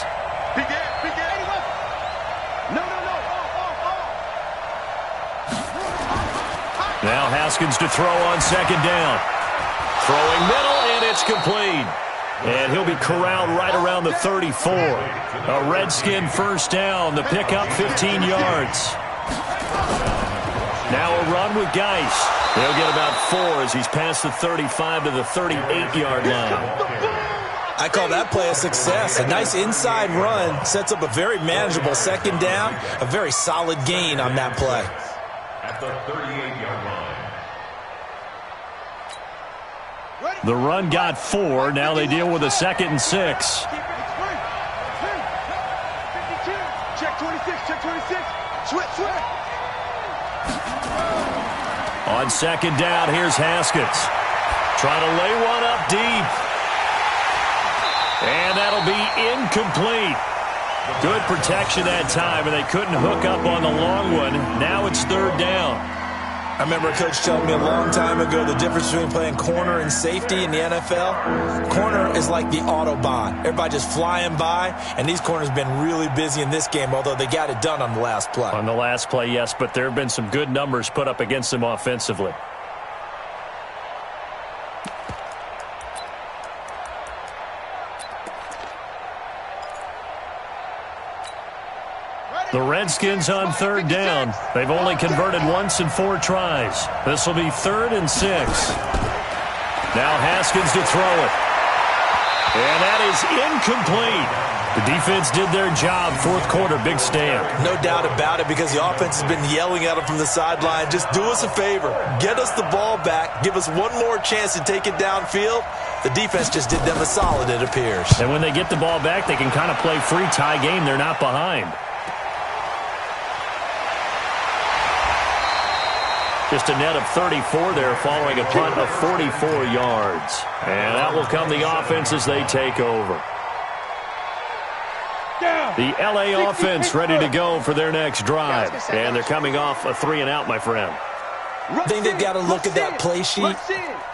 Now Haskins to throw on 2nd down. Throwing middle, and it's complete. And he'll be corralled right around the 34. A Redskin first down. The pickup 15 yards. Now a run with Geis. He'll get about 4 as he's past the 35 to the 38-yard line. I call that play a success. A nice inside run sets up a very manageable 2nd down. A very solid gain on that play. At the 38-yard line. The run got 4. Now they deal with a 2nd and 6. Check 26, check 26. Switch. On 2nd down, here's Haskins. Trying to lay one up deep. And that'll be incomplete. Good protection that time, and they couldn't hook up on the long one. Now it's 3rd down. I remember a coach telling me a long time ago the difference between playing corner and safety in the NFL. Corner is like the Autobahn. Everybody just flying by, and these corners have been really busy in this game, although they got it done on the last play. On the last play, yes, but there have been some good numbers put up against them offensively. The Redskins on 3rd down. They've only converted once in 4 tries. This will be 3rd and 6. Now Haskins to throw it. And that is incomplete. The defense did their job. 4th quarter, big stand. No doubt about it, because the offense has been yelling at them from the sideline. Just do us a favor. Get us the ball back. Give us one more chance to take it downfield. The defense just did them a solid, it appears. And when they get the ball back, they can kind of play free tie game. They're not behind. Just a net of 34 there following a punt of 44 yards. And that will come the offense as they take over. The LA offense ready to go for their next drive. And they're coming off a 3-and-out, my friend. I think they've got to look at that play sheet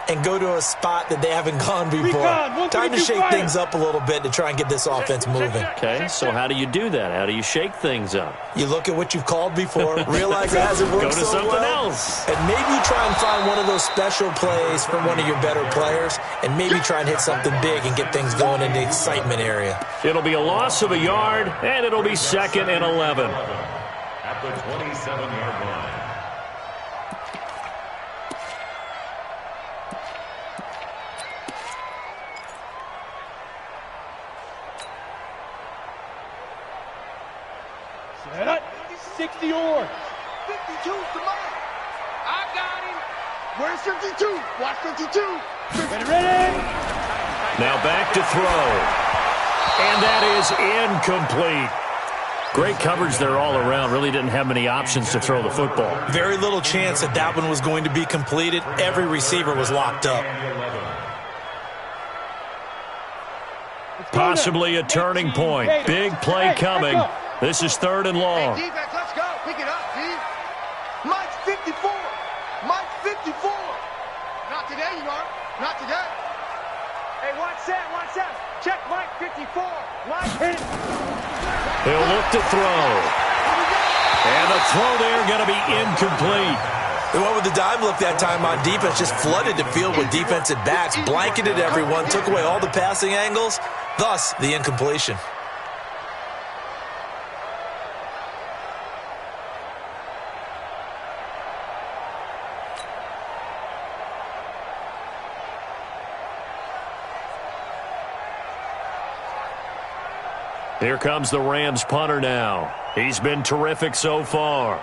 and go to a spot that they haven't gone before. Time to shake things up a little bit to try and get this offense moving. Okay, so how do you do that? How do you shake things up? You look at what you've called before, realize it hasn't worked Go to so something well, else. and maybe you try and find one of those special plays from one of your better players, and maybe try and hit something big and get things going in the excitement area. It'll be a loss of a yard, and it'll be 2nd and 11. At the 27-yard line. Set up. 60 yards. 52, come on. I got him. Where's 52? Watch 52. Ready. Now back to throw. And that is incomplete. Great coverage there all around. Really didn't have many options to throw the football. Very little chance that that one was going to be completed. Every receiver was locked up. Possibly a turning point. Big play coming. This is 3rd and long. Hey, defense, let's go. Pick it up, D. Mike's 54. Mike's 54. Not today, you are. Not today. Hey, watch that, watch that. Check Mike 54. Mike hit it. He'll look to throw. And the throw there going to be incomplete. They went with the dime look that time on defense, just flooded the field with defensive backs, blanketed everyone, took away all the passing angles, thus the incompletion. Here comes the Rams punter now. He's been terrific so far.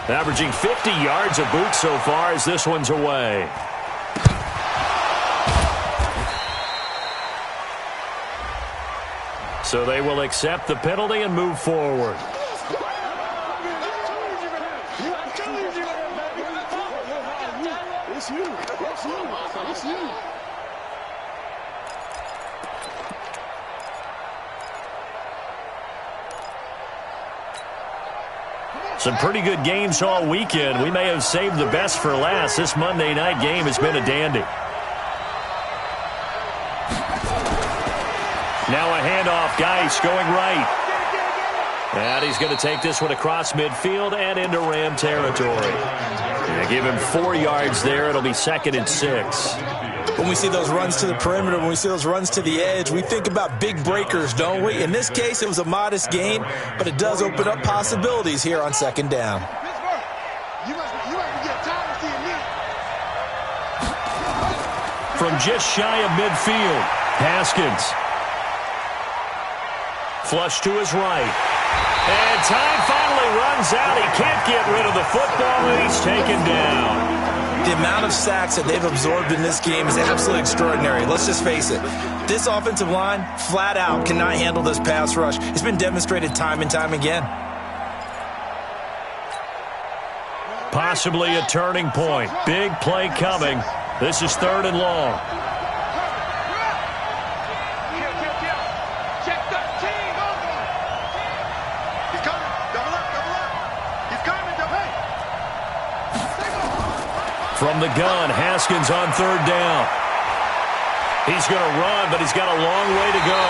Averaging 50 yards a boot so far as this one's away. So they will accept the penalty and move forward. Some pretty good games all weekend. We may have saved the best for last. This Monday night game has been a dandy. Now a handoff. Geis going right. And he's going to take this one across midfield and into Ram territory. Yeah, give him 4 yards there. It'll be 2nd and 6. When we see those runs to the perimeter, when we see those runs to the edge, we think about big breakers, don't we? In this case, it was a modest gain, but it does open up possibilities here on 2nd down. From just shy of midfield, Haskins. Flush to his right. And time finally runs out. He can't get rid of the football, and he's taken down. The amount of sacks that they've absorbed in this game is absolutely extraordinary. Let's just face it. This offensive line, flat out, cannot handle this pass rush. It's been demonstrated time and time again. Possibly a turning point. Big play coming. This is 3rd and long. Check 13. He's coming. Double up. He's coming. Double. From the gun, Haskins on 3rd down. He's going to run, but he's got a long way to go.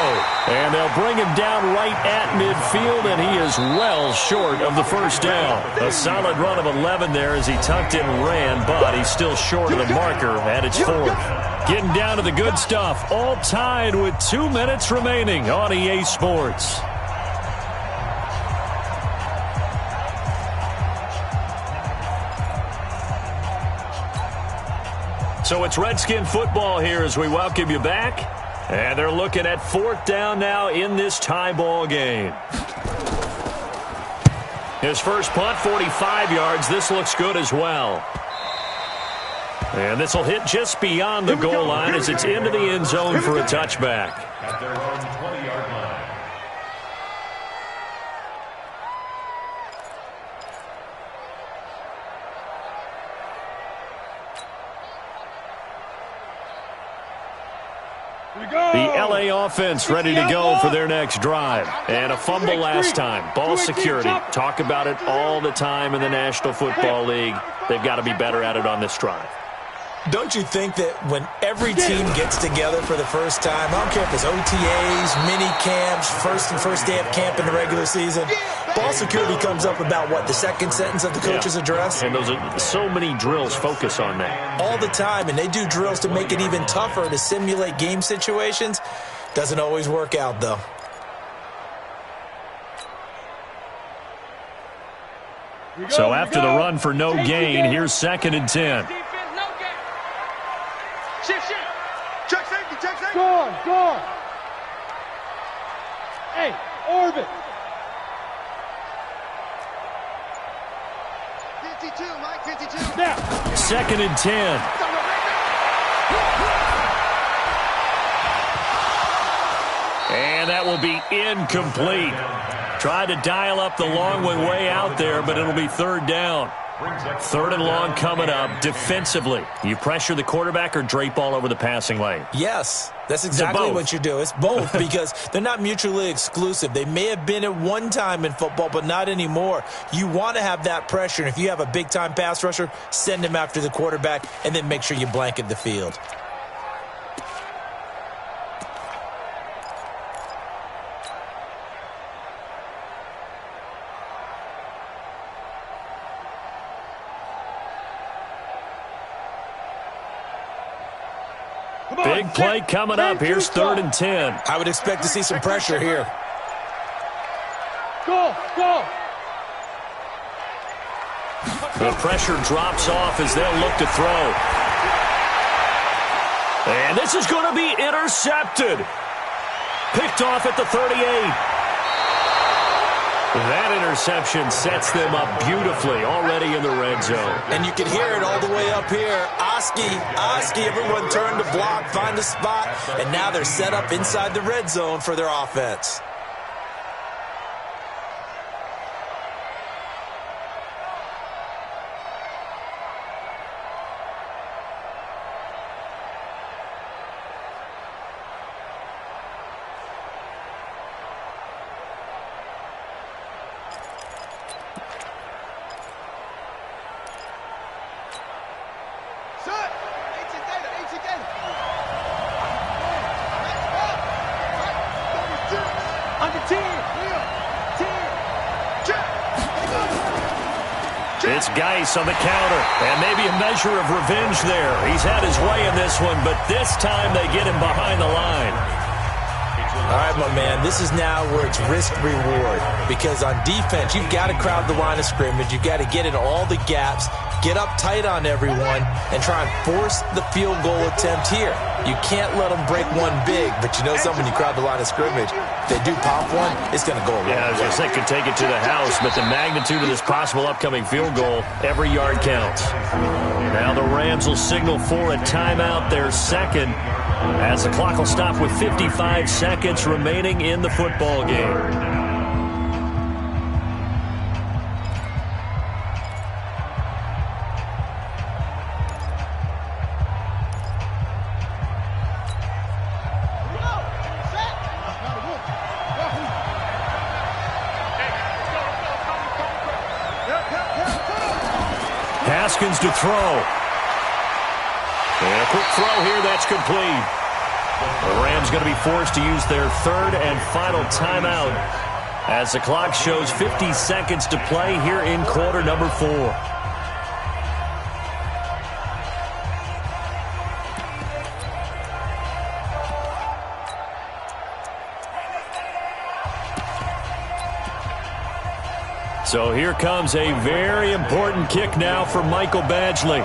And they'll bring him down right at midfield, and he is well short of the 1st down. A solid run of 11 there as he tucked in and ran, but he's still short of the marker at its 4th. Getting down to the good stuff, all tied with 2 minutes remaining on EA Sports. So it's Redskin football here as we welcome you back. And they're looking at 4th down now in this tie ball game. His first punt, 45 yards. This looks good as well. And this will hit just beyond the goal line as it's into the end zone for a touchback. At their own 20-yard line. The LA offense ready to go for their next drive. And a fumble last time. Ball security. Talk about it all the time in the National Football League. They've got to be better at it on this drive. Don't you think that when every team gets together for the first time, I don't care if it's OTAs, mini camps, first day of camp in the regular season, ball security comes up about, what, the 2nd sentence of the coach's address? And those are so many drills focus on that. All the time, and they do drills to make it even tougher to simulate game situations. Doesn't always work out, though. So after the run for no gain, here's 2nd and 10. Shift. Check safety. Gone. Hey, orbit. 52, Mike, 52. Now. 2nd and 10. And that will be incomplete. Tried to dial up the long one way out there, but it'll be 3rd down. 3rd and long coming up. Defensively, you pressure the quarterback or drape all over the passing lane? Yes, that's exactly what you do. It's both because they're not mutually exclusive. They may have been at one time in football, but not anymore. You want to have that pressure, and if you have a big-time pass rusher, send him after the quarterback, and then make sure you blanket the field. Big play coming up. Here's 3rd and 10. I would expect to see some pressure here. Go. The pressure drops off as they'll look to throw. And this is going to be intercepted. Picked off at the 38. That interception sets them up beautifully already in the red zone. And you can hear it all the way up here. Oski, everyone turned to block, find a spot, and now they're set up inside the red zone for their offense. It's Geis on the counter, and maybe a measure of revenge there. He's had his way in this one, but this time they get him behind the line. All right, my man, this is now where it's risk-reward, because on defense, you've got to crowd the line of scrimmage. You've got to get in all the gaps, get up tight on everyone, and try and force the field goal attempt here. You can't let them break one big, but you know something, when you crowd the line of scrimmage, if they do pop one, it's going to go away. Yeah, I was going to say, could take it to the house, but the magnitude of this possible upcoming field goal, every yard counts. Now the Rams will signal for a timeout, their second, as the clock will stop with 55 seconds remaining in the football game. Haskins to throw. And a quick throw here, that's complete. The Rams going to be forced to use their third and final timeout as the clock shows 50 seconds to play here in quarter number 4. So here comes a very important kick now for Michael Badgley.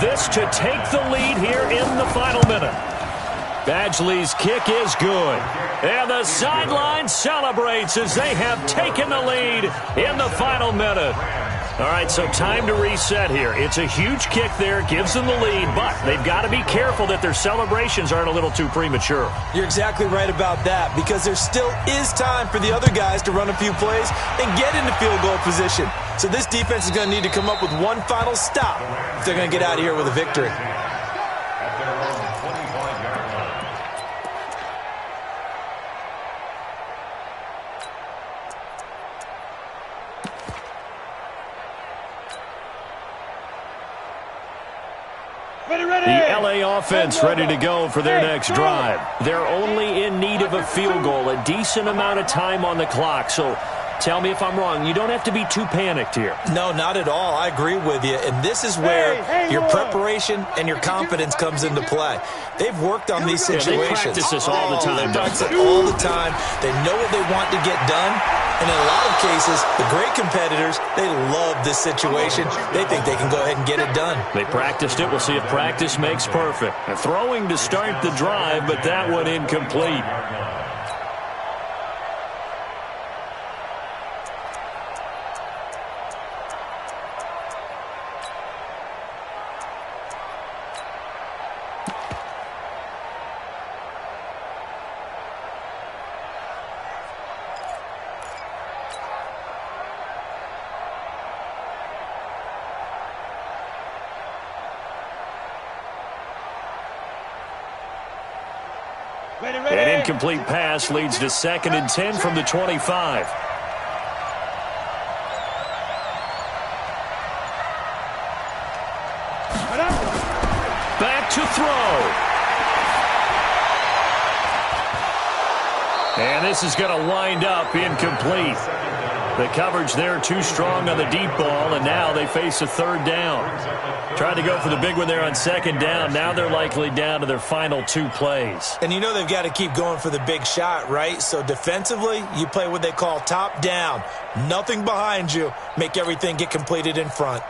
This to take the lead here in the final minute. Badgley's kick is good. And the sideline celebrates as they have taken the lead in the final minute. All right, so time to reset here. It's a huge kick there, gives them the lead, but they've got to be careful that their celebrations aren't a little too premature. You're exactly right about that, because there still is time for the other guys to run a few plays and get into field goal position. So this defense is going to need to come up with one final stop if they're going to get out of here with a victory. The LA offense ready to go for their next drive. They're only in need of a field goal, a decent amount of time on the clock. So tell me if I'm wrong. You don't have to be too panicked here. No, not at all. I agree with you. And this is where your preparation and your confidence comes into play. They've worked on these situations. They practice this all the time. They practice it all the time. They know what they want to get done. And in a lot of cases, the great competitors, they love this situation. They think they can go ahead and get it done. They practiced it. We'll see if practice makes perfect. A throwing to start the drive, but that one incomplete. An incomplete pass leads to 2nd and 10 from the 25. Back to throw. And this is going to wind up incomplete. The coverage there too strong on the deep ball, and now they face a 3rd down. Trying to go for the big one there on 2nd down. Now they're likely down to their final 2 plays. And you know they've got to keep going for the big shot, right? So defensively, you play what they call top down. Nothing behind you. Make everything get completed in front.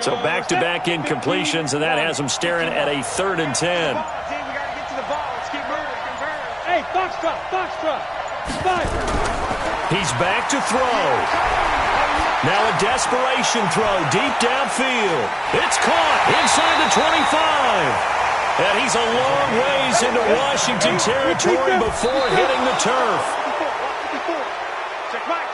So back-to-back incompletions, and that has him staring at a 3rd and 10. Hey, Foxtrot. He's back to throw. Now a desperation throw deep downfield. It's caught inside the 25. And he's a long ways into Washington territory before hitting the turf. Check back.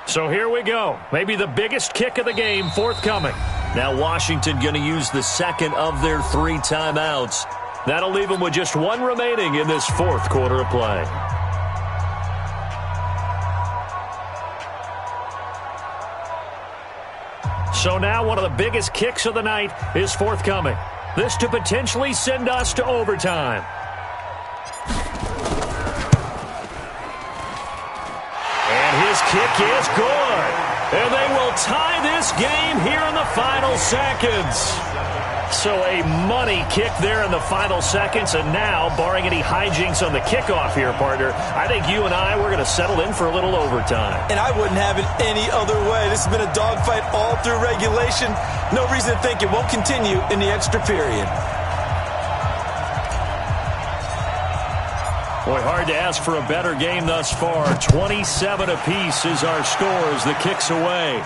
So here we go. Maybe the biggest kick of the game forthcoming. Now Washington going to use the second of their 3 timeouts. That'll leave them with just 1 remaining in this 4th quarter of play. So now one of the biggest kicks of the night is forthcoming. This to potentially send us to overtime. His kick is good. And they will tie this game here in the final seconds. So a money kick there in the final seconds. And now, barring any hijinks on the kickoff here, partner, I think you and I, we're going to settle in for a little overtime. And I wouldn't have it any other way. This has been a dogfight all through regulation. No reason to think it won't continue in the extra period. Boy, hard to ask for a better game thus far. 27 apiece is our score as the kick's away.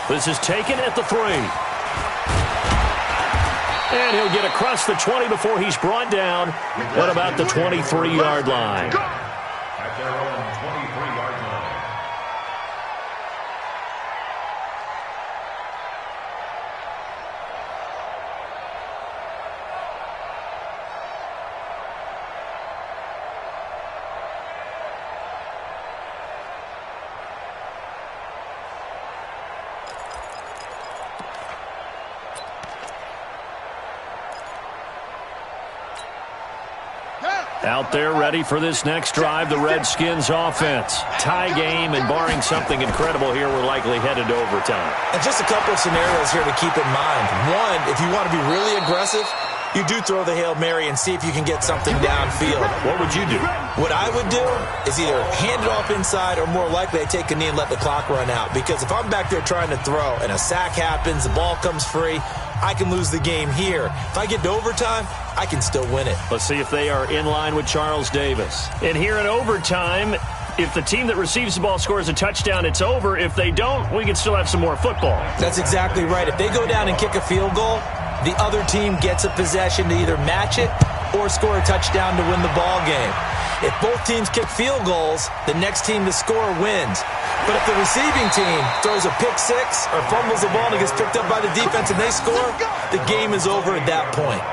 This is taken at the 3. And he'll get across the 20 before he's brought down at about the 23-yard line. At their own 23-yard line. Out there ready for this next drive, the Redskins offense. Tie game, and barring something incredible here, we're likely headed to overtime. And just a couple of scenarios here to keep in mind. One, if you want to be really aggressive, you do throw the Hail Mary and see if you can get something downfield. What would you do? What I would do is either hand it off inside or more likely I take a knee and let the clock run out. Because if I'm back there trying to throw and a sack happens, the ball comes free, I can lose the game here. If I get to overtime, I can still win it. Let's see if they are in line with Charles Davis. And here in overtime, if the team that receives the ball scores a touchdown, it's over. If they don't, we can still have some more football. That's exactly right. If they go down and kick a field goal, the other team gets a possession to either match it or score a touchdown to win the ball game. If both teams kick field goals, the next team to score wins. But if the receiving team throws a pick six or fumbles the ball and it gets picked up by the defense and they score, the game is over at that point.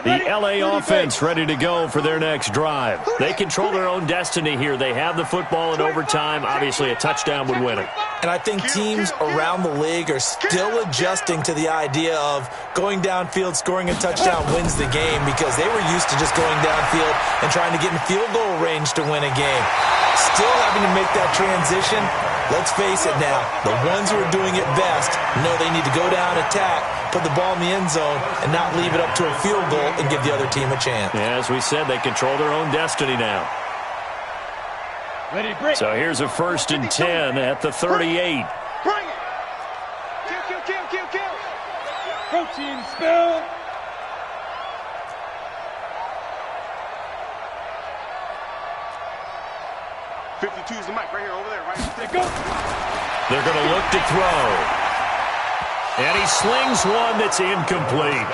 The LA offense ready to go for their next drive. They control their own destiny here. They have the football in overtime. Obviously, a touchdown would win it. And I think teams around the league are still adjusting to the idea of going downfield, scoring a touchdown wins the game, because they were used to just going downfield and trying to get in field goal range to win a game. Still having to make that transition. Let's face it now, the ones who are doing it best know they need to go down, attack, put the ball in the end zone, and not leave it up to a field goal and give the other team a chance. Yeah, as we said, they control their own destiny now. Ready, break. So here's a 1st and 10 at the 38. Bring it. Kill. Protein spill. '52's the mic right here, over there, right? Let go. They're going to look to throw. And he slings one that's incomplete.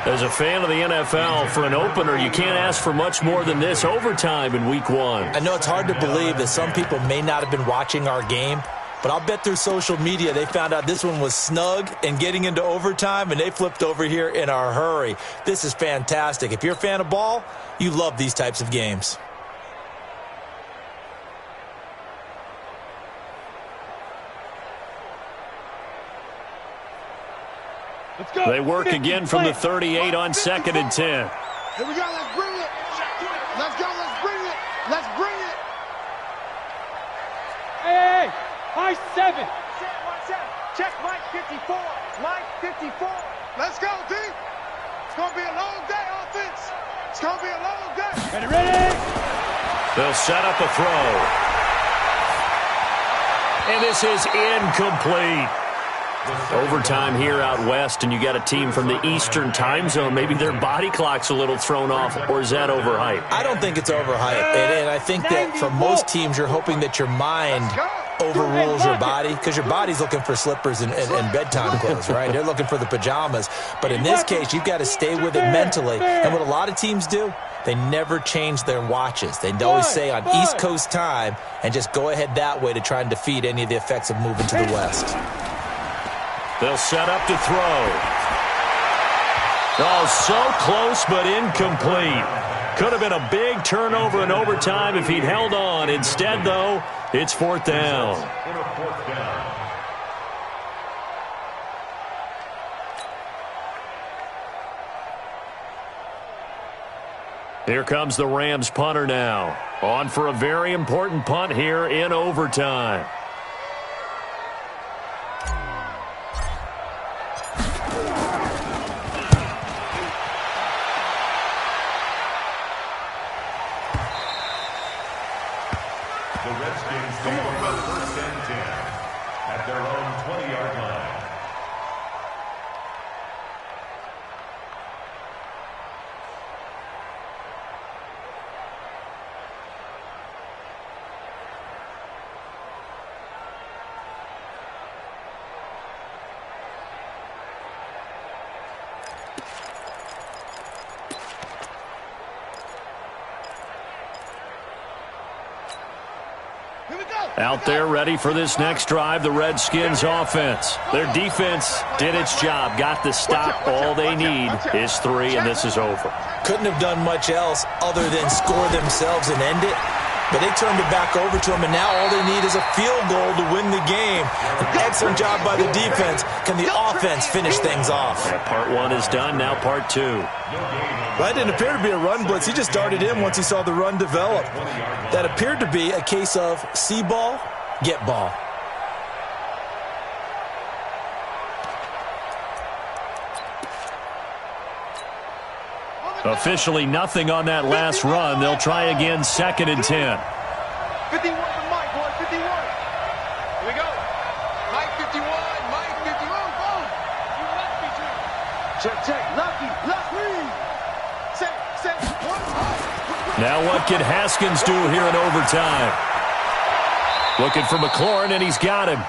As a fan of the NFL, for an opener, you can't ask for much more than this. Overtime in week 1. I know it's hard to believe that some people may not have been watching our game, but I'll bet through social media they found out this one was snug and getting into overtime, and they flipped over here in a hurry. This is fantastic. If you're a fan of ball, you love these types of games. They work again from the 38 on 2nd and 10. Here we go, let's bring it. Let's go, let's bring it. Let's bring it. Hey, high 7. Check Mike 54. Mike 54. Let's go, D. It's going to be a long day, offense. It's going to be a long day. Ready? They'll set up a throw. And this is incomplete. Overtime here out west, and you got a team from the Eastern time zone. Maybe their body clock's a little thrown off, or is that overhyped? I don't think it's overhyped. And I think that for most teams, you're hoping that your mind overrules your body, because your body's looking for slippers and bedtime clothes, right? They're looking for the pajamas. But in this case, you've got to stay with it mentally. And what a lot of teams do, they never change their watches. They always say on East Coast time and just go ahead that way to try and defeat any of the effects of moving to the west. They'll set up to throw. Oh, so close but incomplete. Could have been a big turnover in overtime if he'd held on. Instead, though, it's 4th down. Here comes the Rams punter now. On for a very important punt here in overtime. The Redskins take over 1st and 10 at their own 20-yard line. Out there ready for this next drive, the Redskins offense. Their defense did its job, got the stop. All they need is 3, and this is over. Couldn't have done much else other than score themselves and end it. But they turned it back over to them, and now all they need is a field goal to win the game. An excellent job by the defense. Can the offense finish things off? Yeah, part 1 is done, now part 2. That didn't appear to be a run blitz. He just darted in once he saw the run develop. That appeared to be a case of see ball, get ball. Officially nothing on that last run. They'll try again 2nd and 10. 51 for Mike, boy, 51. Here we go. Mike 51, Mike 51. Boom. You lucky, Jim. Check. Lucky. Say, one. Now what can Haskins do here in overtime? Looking for McLaurin, and he's got him.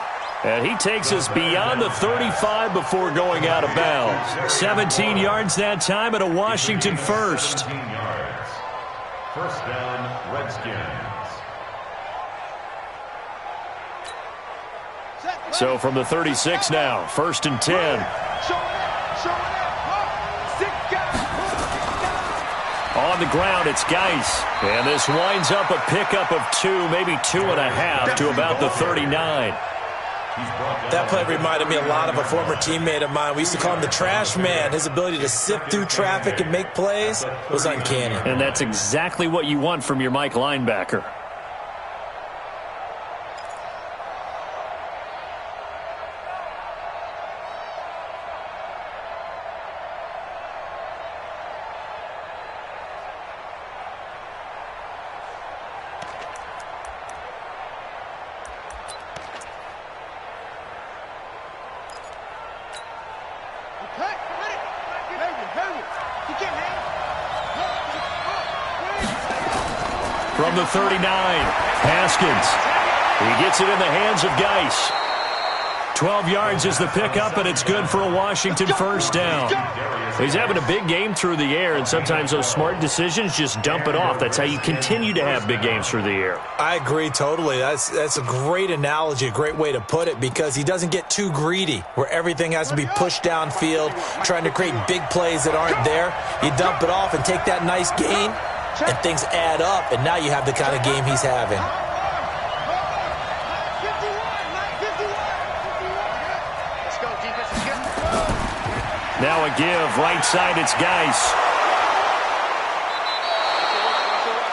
And he takes us beyond the 35 before going out of bounds. 17 yards that time and a Washington first. 17 yards. 1st down, Redskins. So from the 36 now, 1st and 10. Show it up. 6 guys. On the ground, it's Geis. And this winds up a pickup of 2, maybe 2.5 to about the 39. That play reminded me a lot of a former teammate of mine. We used to call him the trash man. His ability to sift through traffic and make plays was uncanny. And that's exactly what you want from your Mike linebacker. From the 39, Haskins. He gets it in the hands of Geis. 12 yards is the pickup, and it's good for a Washington first down. He's having a big game through the air, and sometimes those smart decisions just dump it off. That's how you continue to have big games through the air. I agree totally. That's a great analogy, a great way to put it, because he doesn't get too greedy where everything has to be pushed downfield, trying to create big plays that aren't there. You dump it off and take that nice gain, and things add up, and now you have the kind of game he's having. Now a give. Right side, it's Geis.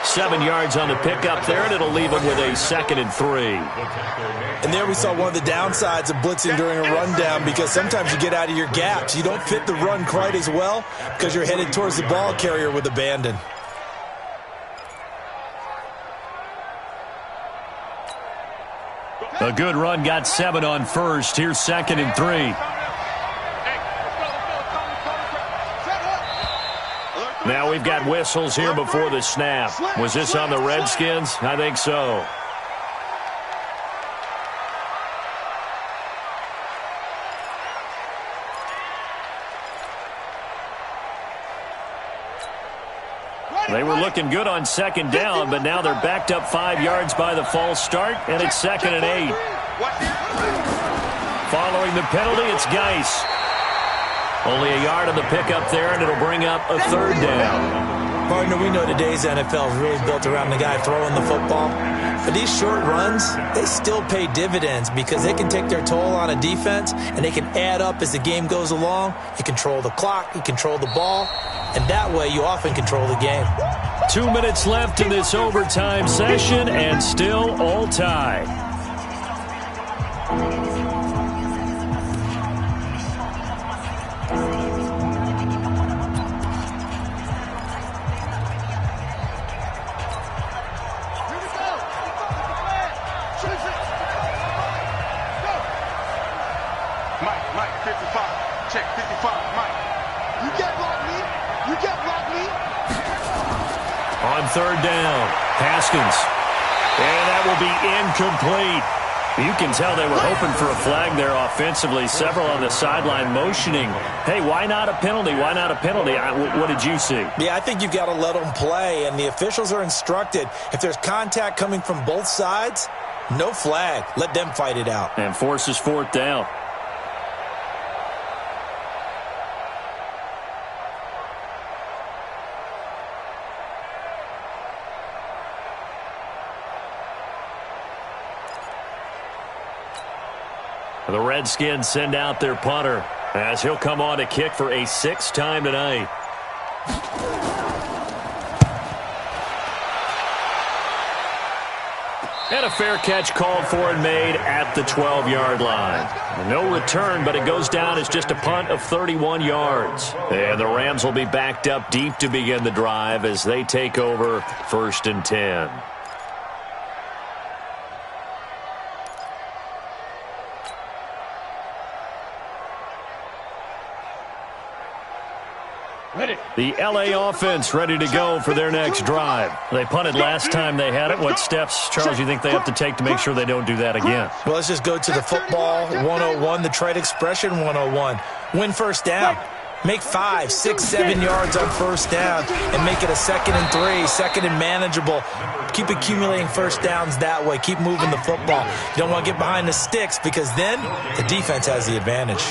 7 yards on the pickup there, and it'll leave him with a 2nd and 3. And there we saw one of the downsides of blitzing during a rundown, because sometimes you get out of your gaps. You don't fit the run quite as well because you're headed towards the ball carrier with abandon. A good run got 7 on first. Here's 2nd and 3. Now we've got whistles here before the snap. Was this on the Redskins? I think so. They were looking good on 2nd down, but now they're backed up 5 yards by the false start, and it's 2nd and 8. Following the penalty, it's Geis. Only a yard on the pickup there, and it'll bring up a 3rd down. Partner, we know today's NFL is really built around the guy throwing the football. But these short runs, they still pay dividends because they can take their toll on a defense, and they can add up as the game goes along. You control the clock, you control the ball, and that way you often control the game. 2 minutes left in this overtime session, and still all tied. Mike, 55. Check, 55, Mike. You can't block me. You can't block me. On 3rd down, Haskins. And that will be incomplete. You can tell they were hoping for a flag there offensively. Several on the sideline motioning. Hey, why not a penalty? Why not a penalty? What did you see? Yeah, I think you've got to let them play, and the officials are instructed. If there's contact coming from both sides, no flag. Let them fight it out. And forces 4th down. The Redskins send out their punter as he'll come on to kick for a 6th time tonight. And a fair catch called for and made at the 12-yard line. No return, but it goes down as just a punt of 31 yards. And the Rams will be backed up deep to begin the drive as they take over 1st and 10. The L.A. offense ready to go for their next drive. They punted last time they had it. What steps, Charles, you think they have to take to make sure they don't do that again? Well, let's just go to the football 101, the trade expression 101. Win 1st down. Make 5, 6, 7 yards on 1st down and make it a 2nd and 3, 2nd and manageable. Keep accumulating 1st downs that way. Keep moving the football. You don't want to get behind the sticks because then the defense has the advantage.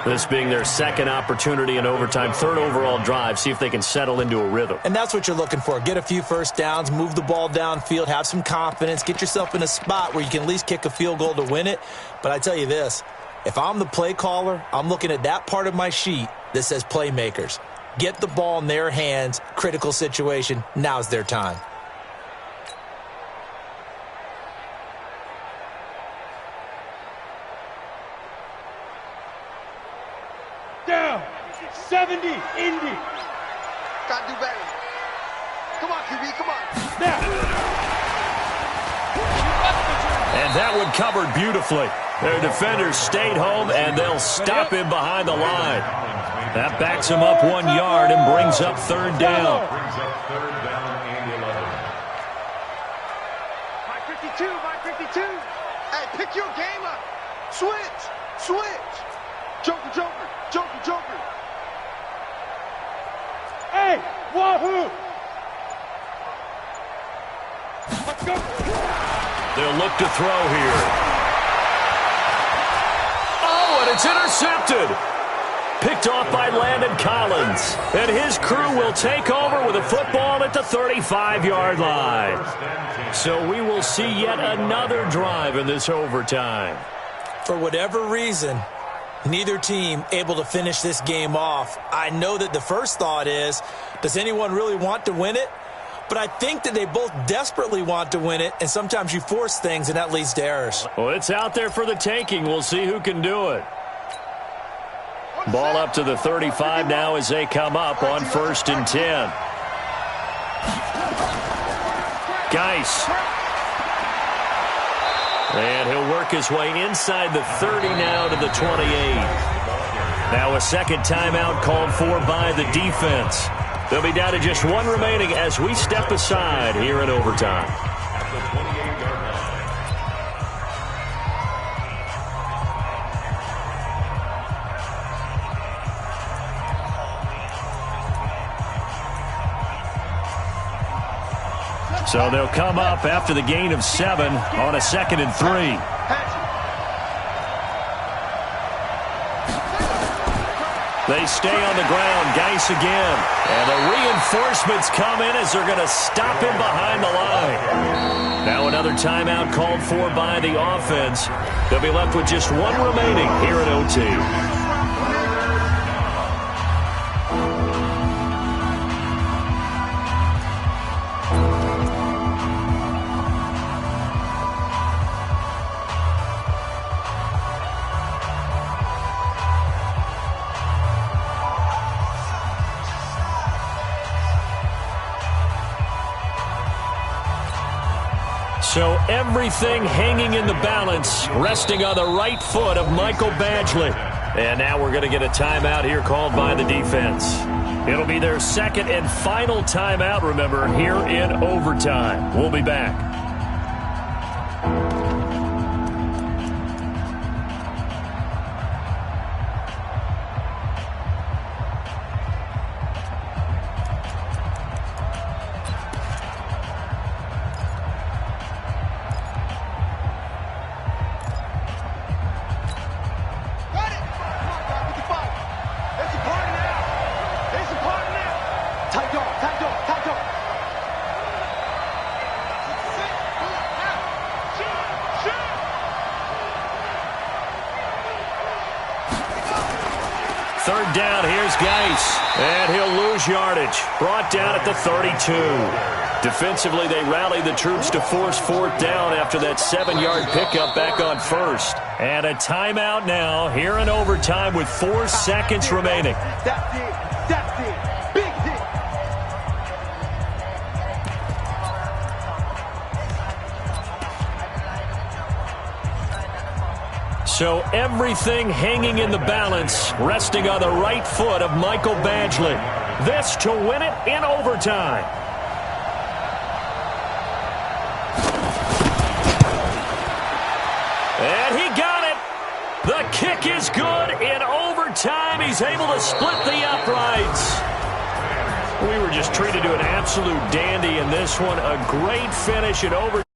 This being their 2nd opportunity in overtime, 3rd overall drive. See if they can settle into a rhythm. And that's what you're looking for. Get a few 1st downs, move the ball downfield, have some confidence, get yourself in a spot where you can at least kick a field goal to win it. But I tell you this, if I'm the play caller, I'm looking at that part of my sheet that says playmakers. Get the ball in their hands, critical situation, now's their time. Down. 70, Indy. Gotta do better. Come on, QB, come on. And that one covered beautifully. Their defenders stayed home, and they'll stop him behind the line. That backs him up 1 yard and brings up 3rd down. My 52, my 52. Hey, pick your game up. Switch, switch. Joker, joker, joker, joker. Hey, wahoo. Let's go. They'll look to throw here. Oh, and it's intercepted. Picked off by Landon Collins. And his crew will take over with a football at the 35-yard line. So we will see yet another drive in this overtime. For whatever reason, Neither team able to finish this game off. I know that the first thought is, does anyone really want to win it? But I think that they both desperately want to win it, and sometimes you force things, and that leads to errors. Well, it's out there for the taking. We'll see who can do it. Ball up to the 35 now as they come up on 1st and 10. Geis. And he'll work his way inside the 30 now to the 28. Now a second timeout called for by the defense. They'll be down to just one remaining as we step aside here in overtime. So they'll come up after the gain of 7 on a 2nd and 3. They stay on the ground. Geis again. And the reinforcements come in as they're going to stop him behind the line. Now another timeout called for by the offense. They'll be left with just one remaining here at OT. So everything hanging in the balance, resting on the right foot of Michael Badgley. And now we're going to get a timeout here called by the defense. It'll be their second and final timeout, remember, here in overtime. We'll be back. Third down, here's Geis. And he'll lose yardage. Brought down at the 32. Defensively, they rallied the troops to force 4th down after that 7-yard pickup back on 1st. And a timeout now here in overtime with 4 seconds remaining. That's it. That's it. Big hit. So everything hanging in the balance, resting on the right foot of Michael Badgley. This to win it in overtime. And he got it. The kick is good. In overtime, he's able to split the uprights. We were just treated to an absolute dandy in this one. A great finish in overtime.